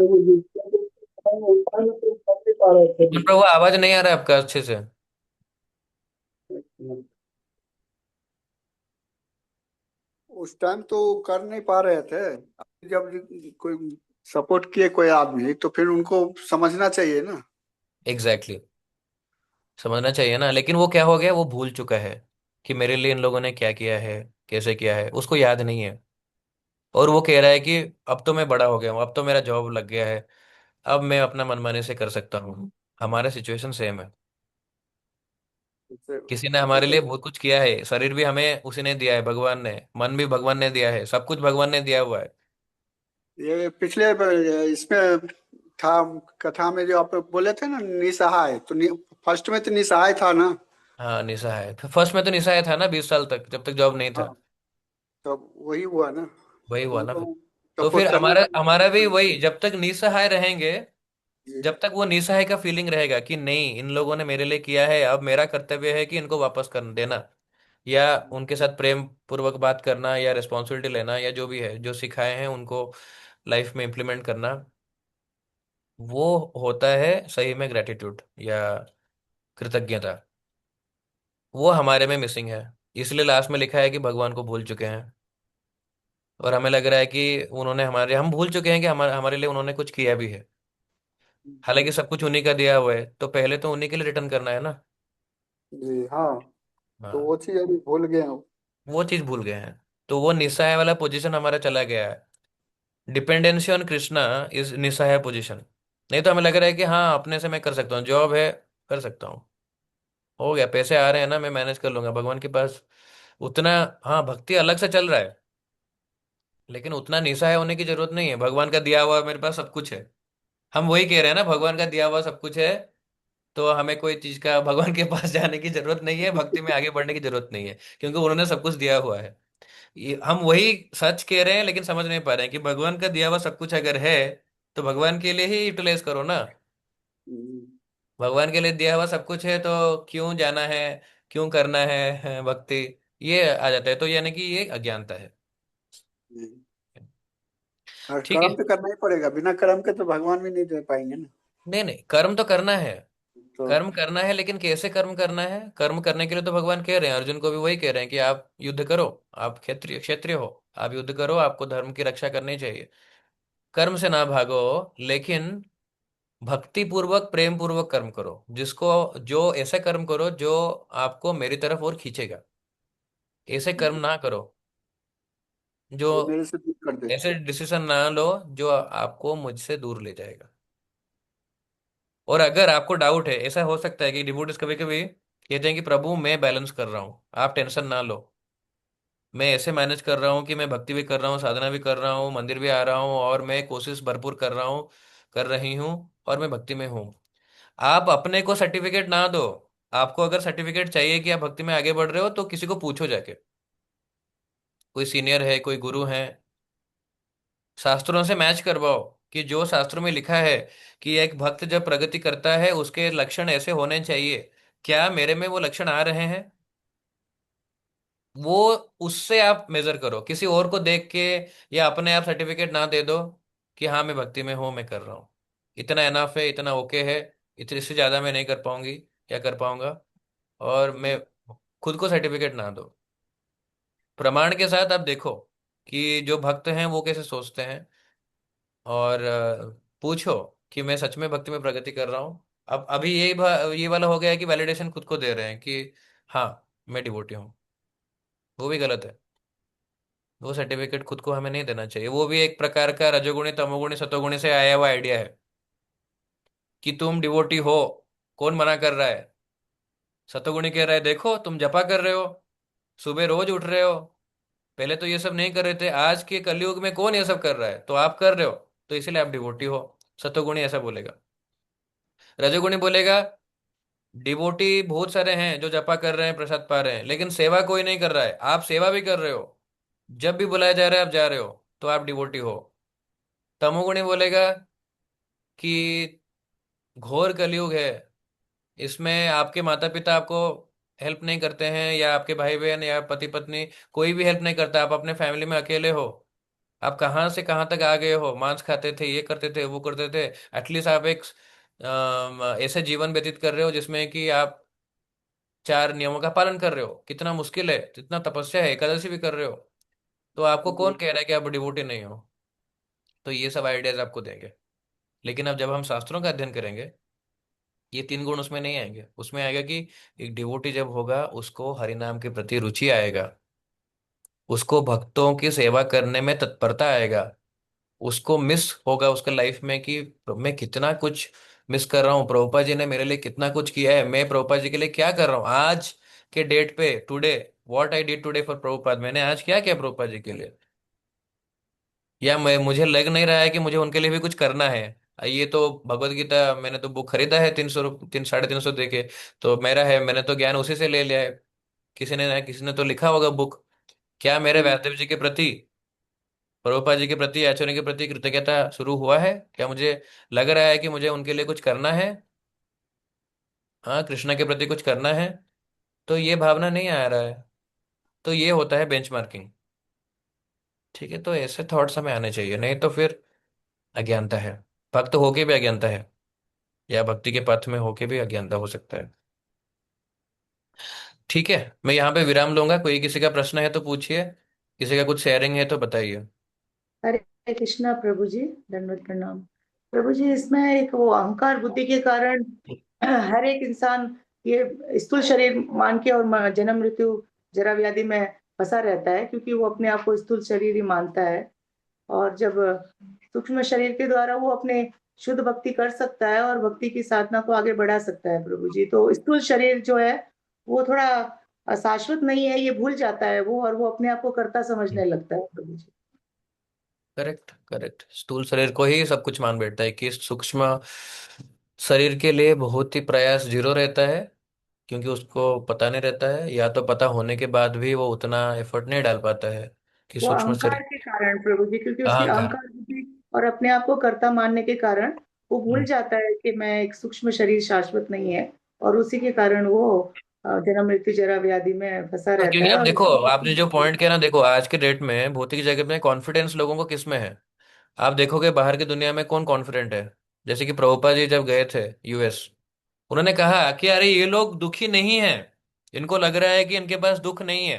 प्रभु, आवाज नहीं आ रहा है आपका अच्छे से। उस टाइम तो कर नहीं पा रहे थे। अभी जब कोई सपोर्ट किए कोई आदमी, तो फिर उनको समझना चाहिए ना। Exactly exactly। समझना चाहिए ना, लेकिन वो क्या हो गया, वो भूल चुका है कि मेरे लिए इन लोगों ने क्या किया है, कैसे किया है, उसको याद नहीं है। और वो कह रहा है कि अब तो मैं बड़ा हो गया हूँ, अब तो मेरा जॉब लग गया है, अब मैं अपना मनमाने से कर सकता हूँ। हमारा सिचुएशन सेम है। जैसे किसी ने हमारे लिए बहुत कुछ किया है, शरीर भी हमें उसी ने दिया है, भगवान ने, मन भी भगवान ने दिया है, सब कुछ भगवान ने दिया हुआ है। ये पिछले इसमें था, कथा में जो आप बोले थे ना, निसहाय, तो फर्स्ट में तो निसहाय था ना। हाँ, निसहाय, फर्स्ट में तो निसहाय था ना, 20 साल तक, जब तक जॉब नहीं था। हाँ, तो वही हुआ ना। वही तो हुआ ना उनको फिर। तो फिर सपोर्ट करना हमारा हमारा भी चाहिए। वही, जब तक निसहाय रहेंगे, जी। जब तक वो निसहाय का फीलिंग रहेगा कि नहीं, इन लोगों ने मेरे लिए किया है, अब मेरा कर्तव्य है कि इनको वापस कर देना, या उनके साथ प्रेम पूर्वक बात करना, या रिस्पॉन्सिबिलिटी लेना, या जो भी है जो सिखाए हैं उनको लाइफ में इम्प्लीमेंट करना, वो होता है सही में ग्रेटिट्यूड या कृतज्ञता। वो हमारे में मिसिंग है। इसलिए लास्ट में लिखा है कि भगवान को भूल चुके हैं, और हमें लग रहा है कि हम भूल चुके हैं कि हमारे हमारे लिए उन्होंने कुछ किया भी है। हालांकि सब कुछ उन्हीं का दिया हुआ है, तो पहले तो उन्हीं के लिए रिटर्न करना है ना। जी हाँ। तो हाँ, वो चीज अभी भूल गए हैं। वो चीज भूल गए हैं। तो वो निस्सहाय वाला पोजीशन हमारा चला गया है। डिपेंडेंसी ऑन कृष्णा इज निस्सहाय पोजीशन। नहीं तो हमें लग रहा है कि हाँ, अपने से मैं कर सकता हूँ, जॉब है, कर सकता हूँ, हो गया, पैसे आ रहे हैं ना, मैं मैनेज कर लूंगा, भगवान के पास उतना। हाँ, भक्ति अलग से चल रहा है, लेकिन उतना निस्सहाय होने की जरूरत नहीं है। भगवान का दिया हुआ मेरे पास सब कुछ है। हम वही कह रहे हैं ना, भगवान का दिया हुआ सब कुछ है, तो हमें कोई चीज का भगवान के पास जाने की जरूरत नहीं है, भक्ति में आगे बढ़ने की जरूरत नहीं है, क्योंकि उन्होंने सब कुछ दिया हुआ है। हम वही सच कह रहे हैं, लेकिन समझ नहीं पा रहे हैं कि भगवान का दिया हुआ सब कुछ अगर है, तो भगवान के लिए ही यूटिलाइज करो ना। हम्म। भगवान के लिए दिया हुआ सब कुछ है, तो क्यों जाना है, क्यों करना है भक्ति, ये आ जाता है। तो यानी कि ये अज्ञानता है। जी। और ठीक है। कर्म तो करना ही पड़ेगा, बिना कर्म के तो भगवान भी नहीं दे पाएंगे ना। नहीं नहीं, कर्म तो करना है, तो कर्म करना है, लेकिन कैसे कर्म करना है? कर्म करने के लिए तो भगवान कह रहे हैं, अर्जुन को भी वही कह रहे हैं कि आप युद्ध करो, आप क्षत्रिय क्षत्रिय हो, आप युद्ध करो, आपको धर्म की रक्षा करनी चाहिए, कर्म से ना भागो, लेकिन भक्ति पूर्वक प्रेम पूर्वक कर्म करो, जिसको जो ऐसे कर्म करो जो आपको मेरी तरफ और खींचेगा। ऐसे कर्म ना करो जो, जो मेरे से दूर कर दे। ऐसे डिसीजन ना लो जो आपको मुझसे दूर ले जाएगा। और अगर आपको डाउट है, ऐसा हो सकता है कि डिवोटीज कभी कभी कहते हैं कि प्रभु मैं बैलेंस कर रहा हूँ, आप टेंशन ना लो, मैं ऐसे मैनेज कर रहा हूँ कि मैं भक्ति भी कर रहा हूँ, साधना भी कर रहा हूँ, मंदिर भी आ रहा हूँ, और मैं कोशिश भरपूर कर रहा हूँ, कर रही हूँ, और मैं भक्ति में हूँ। आप अपने को सर्टिफिकेट ना दो। आपको अगर सर्टिफिकेट चाहिए कि आप भक्ति में आगे बढ़ रहे हो, तो किसी को पूछो जाके, कोई सीनियर है, कोई गुरु है, शास्त्रों से मैच करवाओ। कि जो शास्त्रों में लिखा है कि एक भक्त जब प्रगति करता है उसके लक्षण ऐसे होने चाहिए, क्या मेरे में वो लक्षण आ रहे हैं? वो उससे आप मेजर करो, किसी और को देख के या अपने आप सर्टिफिकेट ना दे दो कि हाँ मैं भक्ति में हूँ, मैं कर रहा हूँ, इतना एनफ है, इतना ओके है, इतने इससे ज्यादा मैं नहीं कर पाऊंगी, क्या कर पाऊंगा, और मैं खुद को सर्टिफिकेट ना दो। प्रमाण के साथ आप देखो कि जो भक्त हैं वो कैसे सोचते हैं, और पूछो कि मैं सच में भक्ति में प्रगति कर रहा हूँ। अब अभी ये वाला हो गया है कि वैलिडेशन खुद को दे रहे हैं कि हाँ मैं डिवोटी हूँ, वो भी गलत है। वो सर्टिफिकेट खुद को हमें नहीं देना चाहिए, वो भी एक प्रकार का रजोगुणी तमोगुणी सतोगुणी से आया हुआ आइडिया है कि तुम डिवोटी हो। कौन मना कर रहा है? सतोगुणी कह रहा है देखो तुम जपा कर रहे हो, सुबह रोज उठ रहे हो, पहले तो ये सब नहीं कर रहे थे, आज के कलयुग में कौन ये सब कर रहा है, तो आप कर रहे हो, तो इसीलिए आप डिवोटी हो। सतोगुणी ऐसा बोलेगा। रजोगुणी बोलेगा डिवोटी बहुत सारे हैं जो जपा कर रहे हैं, प्रसाद पा रहे हैं, लेकिन सेवा कोई नहीं कर रहा है, आप सेवा भी कर रहे हो, जब भी बुलाया जा रहा है आप जा रहे हो, तो आप डिवोटी हो। तमोगुणी बोलेगा कि घोर कलयुग है, इसमें आपके माता पिता आपको हेल्प नहीं करते हैं, या आपके भाई बहन या पति पत्नी कोई भी हेल्प नहीं करता, आप अपने फैमिली में अकेले हो, आप कहाँ से कहाँ तक आ गए हो, मांस खाते थे, ये करते थे, वो करते थे, एटलीस्ट आप एक ऐसे जीवन व्यतीत कर रहे हो जिसमें कि आप चार नियमों का पालन कर रहे हो, कितना मुश्किल है, कितना तपस्या है, एकादशी भी कर रहे हो, तो आपको कौन कह रहा है कि आप डिवोटी नहीं हो? तो ये सब आइडियाज आपको देंगे। लेकिन अब जब हम शास्त्रों का अध्ययन करेंगे, ये तीन गुण उसमें नहीं आएंगे, उसमें आएगा कि एक डिवोटी जब होगा उसको हरिनाम के प्रति रुचि आएगा, उसको भक्तों की सेवा करने में तत्परता आएगा, उसको मिस होगा उसके लाइफ में कि मैं कितना कुछ मिस कर रहा हूँ, प्रभुपा जी ने मेरे लिए कितना कुछ किया है, मैं प्रभुपा जी के लिए क्या कर रहा हूँ आज के डेट पे, today what I did today for Prabhupada, मैंने आज क्या किया प्रभुपा जी के लिए, या मैं मुझे लग नहीं रहा है कि मुझे उनके लिए भी कुछ करना है। ये तो भगवत गीता मैंने तो बुक खरीदा है 300 तीन 350 दे के, तो मेरा है, मैंने तो ज्ञान उसी से ले लिया है, किसी ने तो लिखा होगा बुक। क्या मेरे व्यासदेव जी के प्रति, प्रभुपाद जी के प्रति, आचार्य के प्रति कृतज्ञता शुरू हुआ है? क्या मुझे लग रहा है कि मुझे उनके लिए कुछ करना है? हाँ कृष्णा के प्रति कुछ करना है? तो ये भावना नहीं आ रहा है, तो ये होता है बेंचमार्किंग। ठीक है, तो ऐसे थॉट्स हमें आने चाहिए, नहीं तो फिर अज्ञानता है, भक्त होके भी अज्ञानता है, या भक्ति के पथ में होके भी अज्ञानता हो सकता है। ठीक है, मैं यहाँ पे विराम लूंगा, कोई किसी का प्रश्न है तो पूछिए, किसी का कुछ शेयरिंग है तो बताइए। हरे कृष्णा प्रभु जी, दंडवत प्रणाम। प्रभु जी, इसमें एक वो अहंकार बुद्धि के कारण हर एक इंसान ये स्थूल शरीर मान के और जन्म मृत्यु जरा व्याधि में फंसा रहता है, क्योंकि वो अपने आप को स्थूल शरीर ही मानता है। और जब सूक्ष्म शरीर के द्वारा वो अपने शुद्ध भक्ति कर सकता है और भक्ति की साधना को आगे बढ़ा सकता है प्रभु जी, तो स्थूल शरीर जो है वो थोड़ा शाश्वत नहीं है, ये भूल जाता है वो, और वो अपने आप को कर्ता समझने लगता है प्रभु जी। करेक्ट करेक्ट, स्थूल शरीर को ही सब कुछ मान बैठता है कि सूक्ष्म शरीर के लिए बहुत ही प्रयास जीरो रहता है, क्योंकि उसको पता नहीं रहता है, या तो पता होने के बाद भी वो उतना एफर्ट नहीं डाल पाता है कि वो सूक्ष्म अहंकार शरीर। के कारण प्रभु जी, क्योंकि उसकी अहंकार। अहंकार बुद्धि और अपने आप को कर्ता मानने के कारण वो भूल हम्म। जाता है कि मैं एक सूक्ष्म शरीर शाश्वत नहीं है, और उसी के कारण वो जन्म मृत्यु जरा व्याधि में फंसा हाँ, रहता क्योंकि है अब और देखो, आपने जो पॉइंट किया ना, देखो आज के डेट में भौतिक जगत में कॉन्फिडेंस लोगों को किस में है? आप देखोगे बाहर की दुनिया में कौन कॉन्फिडेंट है? जैसे कि प्रभुपा जी जब गए थे यूएस, उन्होंने कहा कि अरे ये लोग दुखी नहीं है, इनको लग रहा है कि इनके पास दुख नहीं है,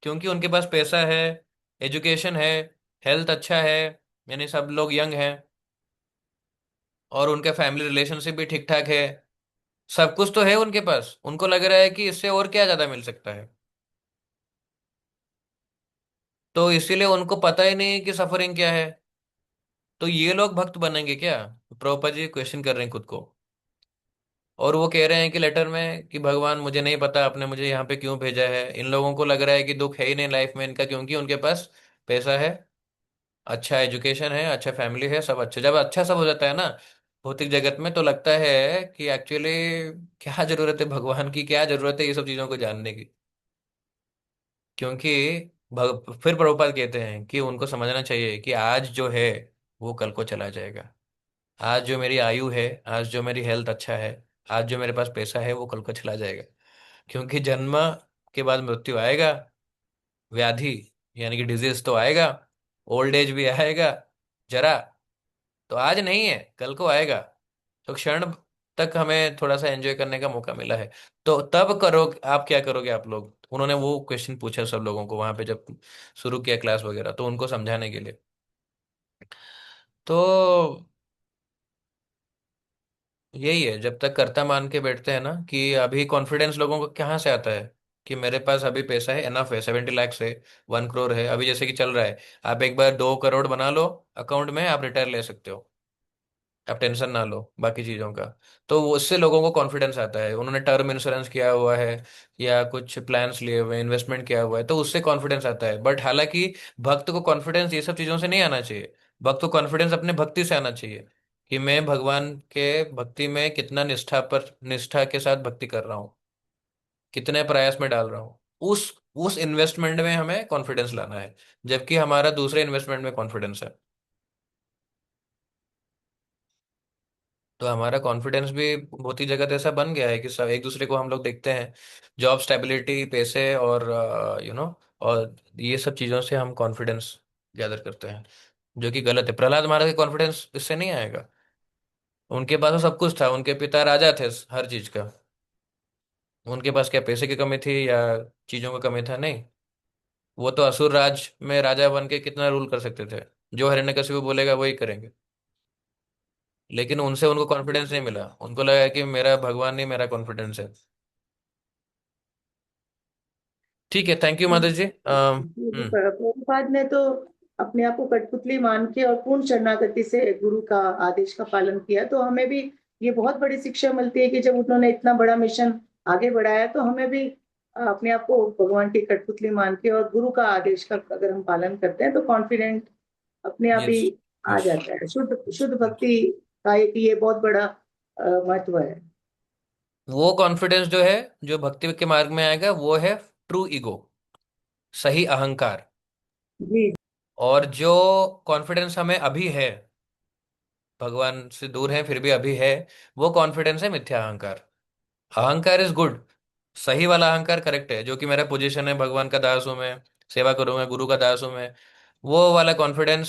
क्योंकि उनके पास पैसा है, एजुकेशन है, हेल्थ अच्छा है, यानी सब लोग यंग हैं, और उनका फैमिली रिलेशनशिप भी ठीक ठाक है, सब कुछ तो है उनके पास, उनको लग रहा है कि इससे और क्या ज्यादा मिल सकता है, तो इसीलिए उनको पता ही नहीं कि सफरिंग क्या है। तो ये लोग भक्त बनेंगे क्या? प्रभुपा जी क्वेश्चन कर रहे हैं खुद को, और वो कह रहे हैं कि लेटर में कि भगवान मुझे नहीं पता आपने मुझे यहाँ पे क्यों भेजा है, इन लोगों को लग रहा है कि दुख है ही नहीं लाइफ में इनका, क्योंकि उनके पास पैसा है, अच्छा एजुकेशन है, अच्छा फैमिली है, सब अच्छा, जब अच्छा सब हो जाता है ना भौतिक जगत में, तो लगता है कि एक्चुअली क्या जरूरत है भगवान की, क्या जरूरत है ये सब चीजों को जानने की। क्योंकि फिर प्रभुपाद कहते हैं कि उनको समझना चाहिए कि आज जो है वो कल को चला जाएगा। आज जो मेरी आयु है, आज जो मेरी हेल्थ अच्छा है, आज जो मेरे पास पैसा है, वो कल को चला जाएगा। क्योंकि जन्म के बाद मृत्यु आएगा, व्याधि यानी कि डिजीज तो आएगा, ओल्ड एज भी आएगा, जरा। तो आज नहीं है, कल को आएगा। तो क्षण तक हमें थोड़ा सा एंजॉय करने का मौका मिला है। तो तब करो, आप क्या करोगे आप लोग? उन्होंने वो क्वेश्चन पूछा सब लोगों को वहां पे जब शुरू किया क्लास वगैरह, तो उनको समझाने के लिए। तो यही है, जब तक कर्ता मान के बैठते हैं ना, कि अभी कॉन्फिडेंस लोगों को कहाँ से आता है कि मेरे पास अभी पैसा है, एनफ है, 70 लाख है, 1 करोड़ है, अभी जैसे कि चल रहा है। आप एक बार 2 करोड़ बना लो अकाउंट में, आप रिटायर ले सकते हो। आप टेंशन ना लो बाकी चीज़ों का। तो उससे लोगों को कॉन्फिडेंस आता है, उन्होंने टर्म इंश्योरेंस किया हुआ है या कुछ प्लान्स लिए हुए हैं, इन्वेस्टमेंट किया हुआ है, तो उससे कॉन्फिडेंस आता है। बट हालांकि भक्त को कॉन्फिडेंस ये सब चीज़ों से नहीं आना चाहिए। भक्त को कॉन्फिडेंस अपने भक्ति से आना चाहिए, कि मैं भगवान के भक्ति में कितना निष्ठा के साथ भक्ति कर रहा हूँ, कितने प्रयास में डाल रहा हूँ। उस इन्वेस्टमेंट में हमें कॉन्फिडेंस लाना है, जबकि हमारा दूसरे इन्वेस्टमेंट में कॉन्फिडेंस है। तो हमारा कॉन्फिडेंस भी बहुत ही जगह ऐसा बन गया है कि सब एक दूसरे को हम लोग देखते हैं, जॉब स्टेबिलिटी, पैसे और और ये सब चीज़ों से हम कॉन्फिडेंस गैदर करते हैं, जो कि गलत है। प्रहलाद महाराज का कॉन्फिडेंस इससे नहीं आएगा। उनके पास तो सब कुछ था, उनके पिता राजा थे हर चीज का। उनके पास क्या पैसे की कमी थी या चीजों का कमी था? नहीं। वो तो असुर राज में राजा बन के कितना रूल कर सकते थे। जो हिरण्यकशिपु बोलेगा वही करेंगे। लेकिन उनसे उनको कॉन्फिडेंस नहीं मिला, उनको लगा कि मेरा भगवान नहीं, मेरा कॉन्फिडेंस है। ठीक है, थैंक यू माता जी। प्रभुपाद ने तो अपने आप को कठपुतली मान के और पूर्ण शरणागति से गुरु का आदेश का पालन किया। तो हमें भी ये बहुत बड़ी शिक्षा मिलती है कि जब उन्होंने इतना बड़ा मिशन आगे बढ़ाया, तो हमें भी अपने आप को भगवान की कठपुतली मान के और गुरु का आदेश का अगर हम पालन करते हैं, तो कॉन्फिडेंट अपने आप यस, ही आ यस। जाता है। शुद्ध शुद्ध भक्ति का एक ये बहुत बड़ा महत्व है। वो कॉन्फिडेंस जो है, जो भक्ति के मार्ग में आएगा, वो है ट्रू ईगो, सही अहंकार। जी। और जो कॉन्फिडेंस हमें अभी है, भगवान से दूर है फिर भी अभी है, वो कॉन्फिडेंस है मिथ्या अहंकार। अहंकार इज गुड, सही वाला अहंकार करेक्ट है, जो कि मेरा पोजीशन है, भगवान का दास हूं मैं, सेवा करूंगा, गुरु का दास हूं मैं। वो वाला कॉन्फिडेंस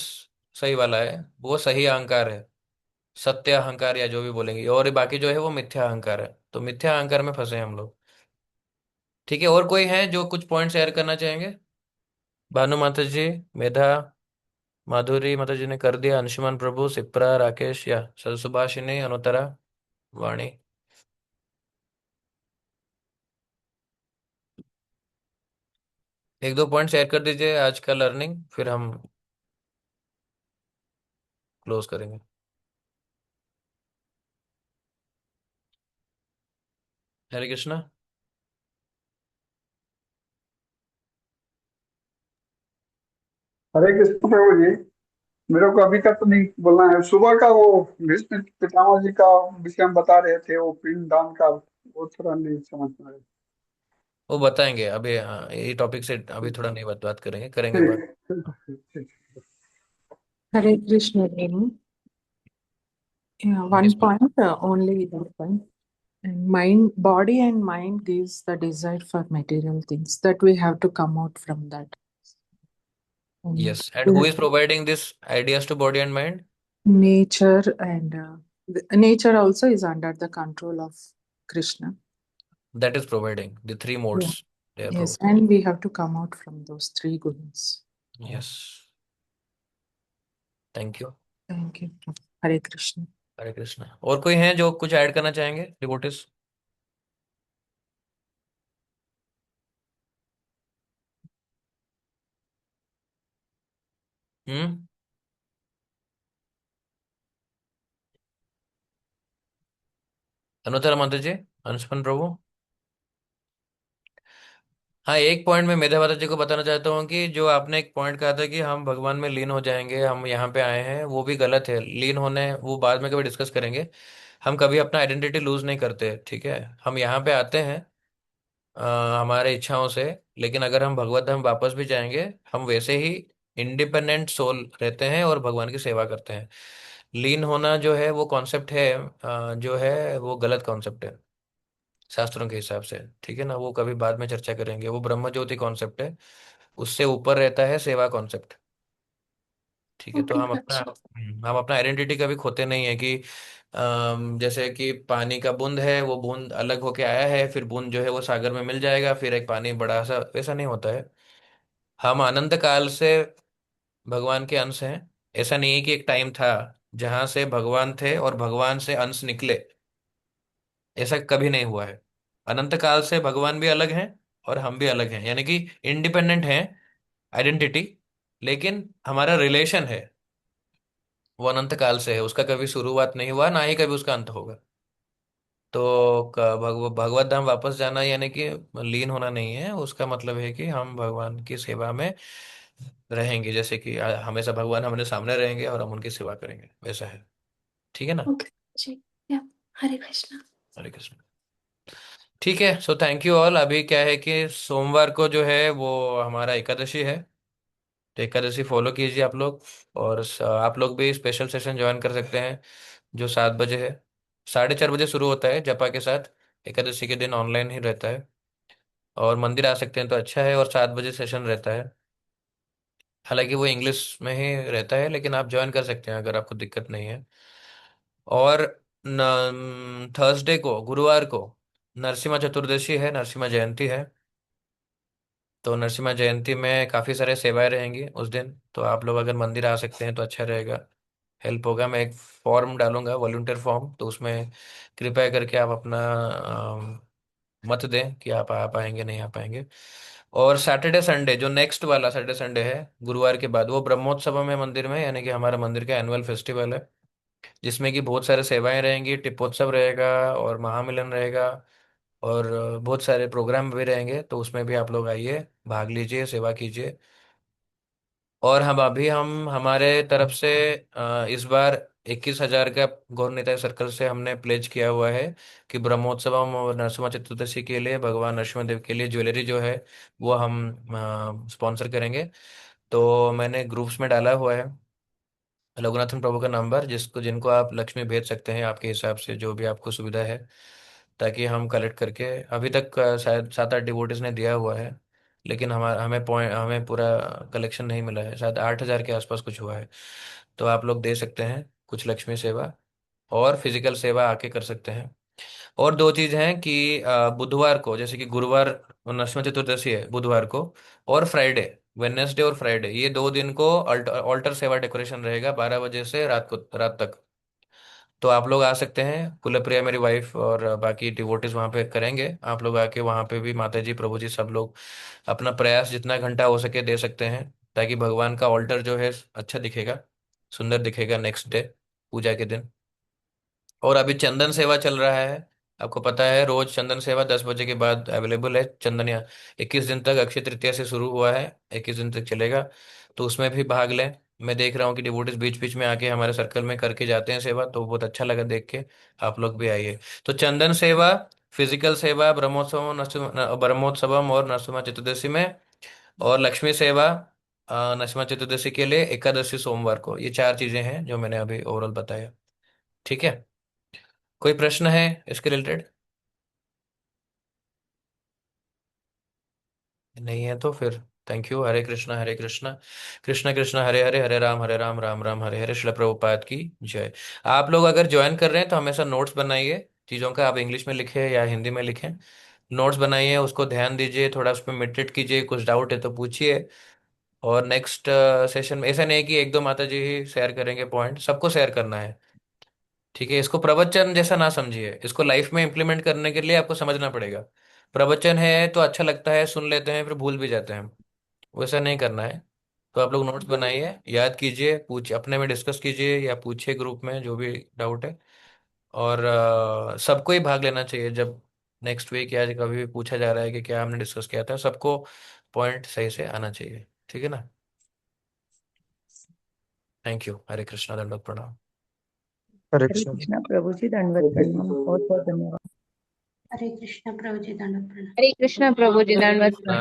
सही वाला है, वो सही अहंकार है, सत्य अहंकार या जो भी बोलेंगे। और बाकी जो है वो मिथ्या अहंकार है। तो मिथ्या अहंकार में फंसे हैं हम लोग। ठीक है, और कोई है जो कुछ पॉइंट शेयर करना चाहेंगे? भानु माता जी, मेधा, माधुरी माता जी ने कर दिया, अंशुमान प्रभु, सिप्रा, राकेश या सुभाषिनी, अनुतरा, वाणी। एक दो पॉइंट शेयर कर दीजिए आज का लर्निंग, फिर हम क्लोज करेंगे। हरे कृष्णा। हरे कृष्ण प्रभु जी। मेरे को अभी तक तो नहीं बोलना है। सुबह का वो भीष्म पितामह जी का विषय में बता रहे थे, वो पिंड दान का, वो थोड़ा नहीं समझ में आया। वो बताएंगे अभी, हाँ, ये टॉपिक से अभी थोड़ा नहीं बात बात करेंगे, करेंगे बात। ठीक ठीक ठीक। Hare Krishna, Renu. Yeah, yes, one point, only one point. And mind, body and mind gives the desire for material things that we have to come out from that. yes. And We who have is providing this ideas to body and mind? nature and nature also is under the control of Krishna. That is providing the three Yeah. modes. They are Yes, providing. and we have to come out from those three gunas. Yes. Thank you. Thank you. Hare Krishna. हरे कृष्णा। और कोई है जो कुछ add करना चाहेंगे, devotees? हम्म। अनुतरा माता जी, अंशुमन प्रभु। हाँ, एक पॉइंट मैं मेधा माता जी को बताना चाहता हूँ कि जो आपने एक पॉइंट कहा था कि हम भगवान में लीन हो जाएंगे, हम यहाँ पे आए हैं, वो भी गलत है। लीन होने वो बाद में कभी डिस्कस करेंगे। हम कभी अपना आइडेंटिटी लूज नहीं करते, ठीक है? हम यहाँ पे आते हैं हमारे इच्छाओं से, लेकिन अगर हम भगवत धाम वापस भी जाएंगे, हम वैसे ही इंडिपेंडेंट सोल रहते हैं और भगवान की सेवा करते हैं। लीन होना जो है वो कॉन्सेप्ट है, जो है वो गलत कॉन्सेप्ट है शास्त्रों के हिसाब से, ठीक है ना। वो कभी बाद में चर्चा करेंगे। वो ब्रह्म ज्योति कॉन्सेप्ट है, उससे ऊपर रहता है सेवा कॉन्सेप्ट। ठीक है, तो ओके, अच्छा। हम अपना आइडेंटिटी कभी खोते नहीं है कि जैसे कि पानी का बूंद है, वो बूंद अलग होके आया है, फिर बूंद जो है वो सागर में मिल जाएगा, फिर एक पानी बड़ा सा, वैसा नहीं होता है। हम अनंत काल से भगवान के अंश हैं। ऐसा नहीं है कि एक टाइम था जहां से भगवान थे और भगवान से अंश निकले, ऐसा कभी नहीं हुआ है। अनंत काल से भगवान भी अलग हैं और हम भी अलग हैं, यानी कि इंडिपेंडेंट हैं आइडेंटिटी, लेकिन हमारा रिलेशन है वो अनंत काल से है, उसका कभी शुरुआत नहीं हुआ, ना ही कभी उसका अंत होगा। तो भगवत धाम वापस जाना यानी कि लीन होना नहीं है, उसका मतलब है कि हम भगवान की सेवा में रहेंगे, जैसे कि हमेशा भगवान हमारे सामने रहेंगे और हम उनकी सेवा करेंगे, वैसा है। ठीक है ना। ओके जी। या, हरे कृष्णा। हरे कृष्ण। ठीक है, सो थैंक यू ऑल। अभी क्या है कि सोमवार को जो है वो हमारा एकादशी है, तो एकादशी फॉलो कीजिए आप लोग। और आप लोग भी स्पेशल सेशन ज्वाइन कर सकते हैं जो 7 बजे है। 4:30 बजे शुरू होता है जपा के साथ। एकादशी के दिन ऑनलाइन ही रहता है, और मंदिर आ सकते हैं तो अच्छा है। और 7 बजे सेशन रहता है, हालांकि वो इंग्लिश में ही रहता है, लेकिन आप ज्वाइन कर सकते हैं अगर आपको दिक्कत नहीं है। और थर्सडे को, गुरुवार को नरसिम्हा चतुर्दशी है, नरसिम्हा जयंती है। तो नरसिम्हा जयंती में काफ़ी सारे सेवाएं रहेंगी उस दिन, तो आप लोग अगर मंदिर आ सकते हैं तो अच्छा रहेगा, हेल्प होगा। मैं एक फॉर्म डालूंगा, वॉलंटियर फॉर्म, तो उसमें कृपया करके आप अपना मत दें कि आप आ पाएंगे नहीं आ पाएंगे। और सैटरडे संडे, जो नेक्स्ट वाला सैटरडे संडे है गुरुवार के बाद, वो ब्रह्मोत्सव में मंदिर में, यानी कि हमारा मंदिर का एनुअल फेस्टिवल है, जिसमें कि बहुत सारे सेवाएं रहेंगी, टिप्पोत्सव रहेगा और महामिलन रहेगा, और बहुत सारे प्रोग्राम भी रहेंगे। तो उसमें भी आप लोग आइए, भाग लीजिए, सेवा कीजिए। और हम हमारे तरफ से इस बार 21,000 का गौर निताई सर्कल से हमने प्लेज किया हुआ है कि ब्रह्मोत्सवम और नरसिम्हा चतुर्दशी के लिए भगवान नरसिम्हा के लिए ज्वेलरी जो है वो हम स्पॉन्सर करेंगे। तो मैंने ग्रुप्स में डाला हुआ है रघुनाथन प्रभु का नंबर, जिसको जिनको आप लक्ष्मी भेज सकते हैं आपके हिसाब से, जो भी आपको सुविधा है, ताकि हम कलेक्ट करके। अभी तक शायद 7-8 डिवोटीज ने दिया हुआ है, लेकिन हमें पूरा कलेक्शन नहीं मिला है, शायद 8,000 के आसपास कुछ हुआ है। तो आप लोग दे सकते हैं कुछ लक्ष्मी सेवा, और फिजिकल सेवा आके कर सकते हैं। और दो चीज हैं कि बुधवार को, जैसे कि गुरुवार नरसिम्हा चतुर्दशी है बुधवार को, और फ्राइडे, वेडनेसडे और फ्राइडे, ये 2 दिन को ऑल्टर सेवा डेकोरेशन रहेगा 12 बजे से रात तक। तो आप लोग आ सकते हैं, कुलप्रिया मेरी वाइफ और बाकी डिवोटीज वहाँ पे करेंगे। आप लोग आके वहाँ पे भी माता जी प्रभु जी सब लोग अपना प्रयास जितना घंटा हो सके दे सकते हैं, ताकि भगवान का ऑल्टर जो है अच्छा दिखेगा, सुंदर दिखेगा नेक्स्ट डे पूजा के दिन। और अभी चंदन सेवा चल रहा है, आपको पता है रोज चंदन सेवा 10 बजे के बाद अवेलेबल है। चंदन या 21 दिन तक, अक्षय तृतीया से शुरू हुआ है, 21 दिन तक चलेगा। तो उसमें भी भाग लें। मैं देख रहा हूँ कि डिवोटीज बीच बीच में आके हमारे सर्कल में करके जाते हैं सेवा, तो बहुत अच्छा लगा देख के। आप लोग भी आइए। तो चंदन सेवा, फिजिकल सेवा ब्रह्मोत्सवम और नरसिम्हा चतुर्दशी में, और लक्ष्मी सेवा नरसिम्हा चतुर्दशी के लिए एकादशी सोमवार को, ये 4 चीजें हैं जो मैंने अभी ओवरऑल बताया। ठीक है, कोई प्रश्न है इसके रिलेटेड? नहीं है तो फिर थैंक यू। हरे कृष्णा हरे कृष्णा, कृष्णा कृष्णा हरे हरे, हरे राम राम राम हरे हरे। श्रील प्रभुपाद की जय। आप लोग अगर ज्वाइन कर रहे हैं तो हमेशा नोट्स बनाइए चीज़ों का, आप इंग्लिश में लिखें या हिंदी में लिखें, नोट्स बनाइए, उसको ध्यान दीजिए, थोड़ा उस पर मेडिटेट कीजिए, कुछ डाउट है तो पूछिए। और नेक्स्ट सेशन में ऐसा नहीं है कि एक दो माता जी ही शेयर करेंगे पॉइंट, सबको शेयर करना है। ठीक है, इसको प्रवचन जैसा ना समझिए, इसको लाइफ में इम्प्लीमेंट करने के लिए आपको समझना पड़ेगा। प्रवचन है तो अच्छा लगता है, सुन लेते हैं फिर भूल भी जाते हैं, वैसा नहीं करना है। तो आप लोग नोट्स बनाइए, याद कीजिए, पूछ अपने में डिस्कस कीजिए या पूछिए ग्रुप में जो भी डाउट है। और सबको ही भाग लेना चाहिए जब नेक्स्ट वीक या कभी भी पूछा जा रहा है कि क्या हमने डिस्कस किया था, सबको पॉइंट सही से आना चाहिए। ठीक है ना। Thank you. हरे कृष्णा, दंडवत प्रणाम। हरे हरे कृष्ण। कृष्णा प्रभु जी, दंडवत प्रणाम, बहुत बहुत धन्यवाद। हरे कृष्ण प्रभु जी, दंडवत प्रणाम। हरे कृष्णा प्रभु जी, दंडवत प्रणाम।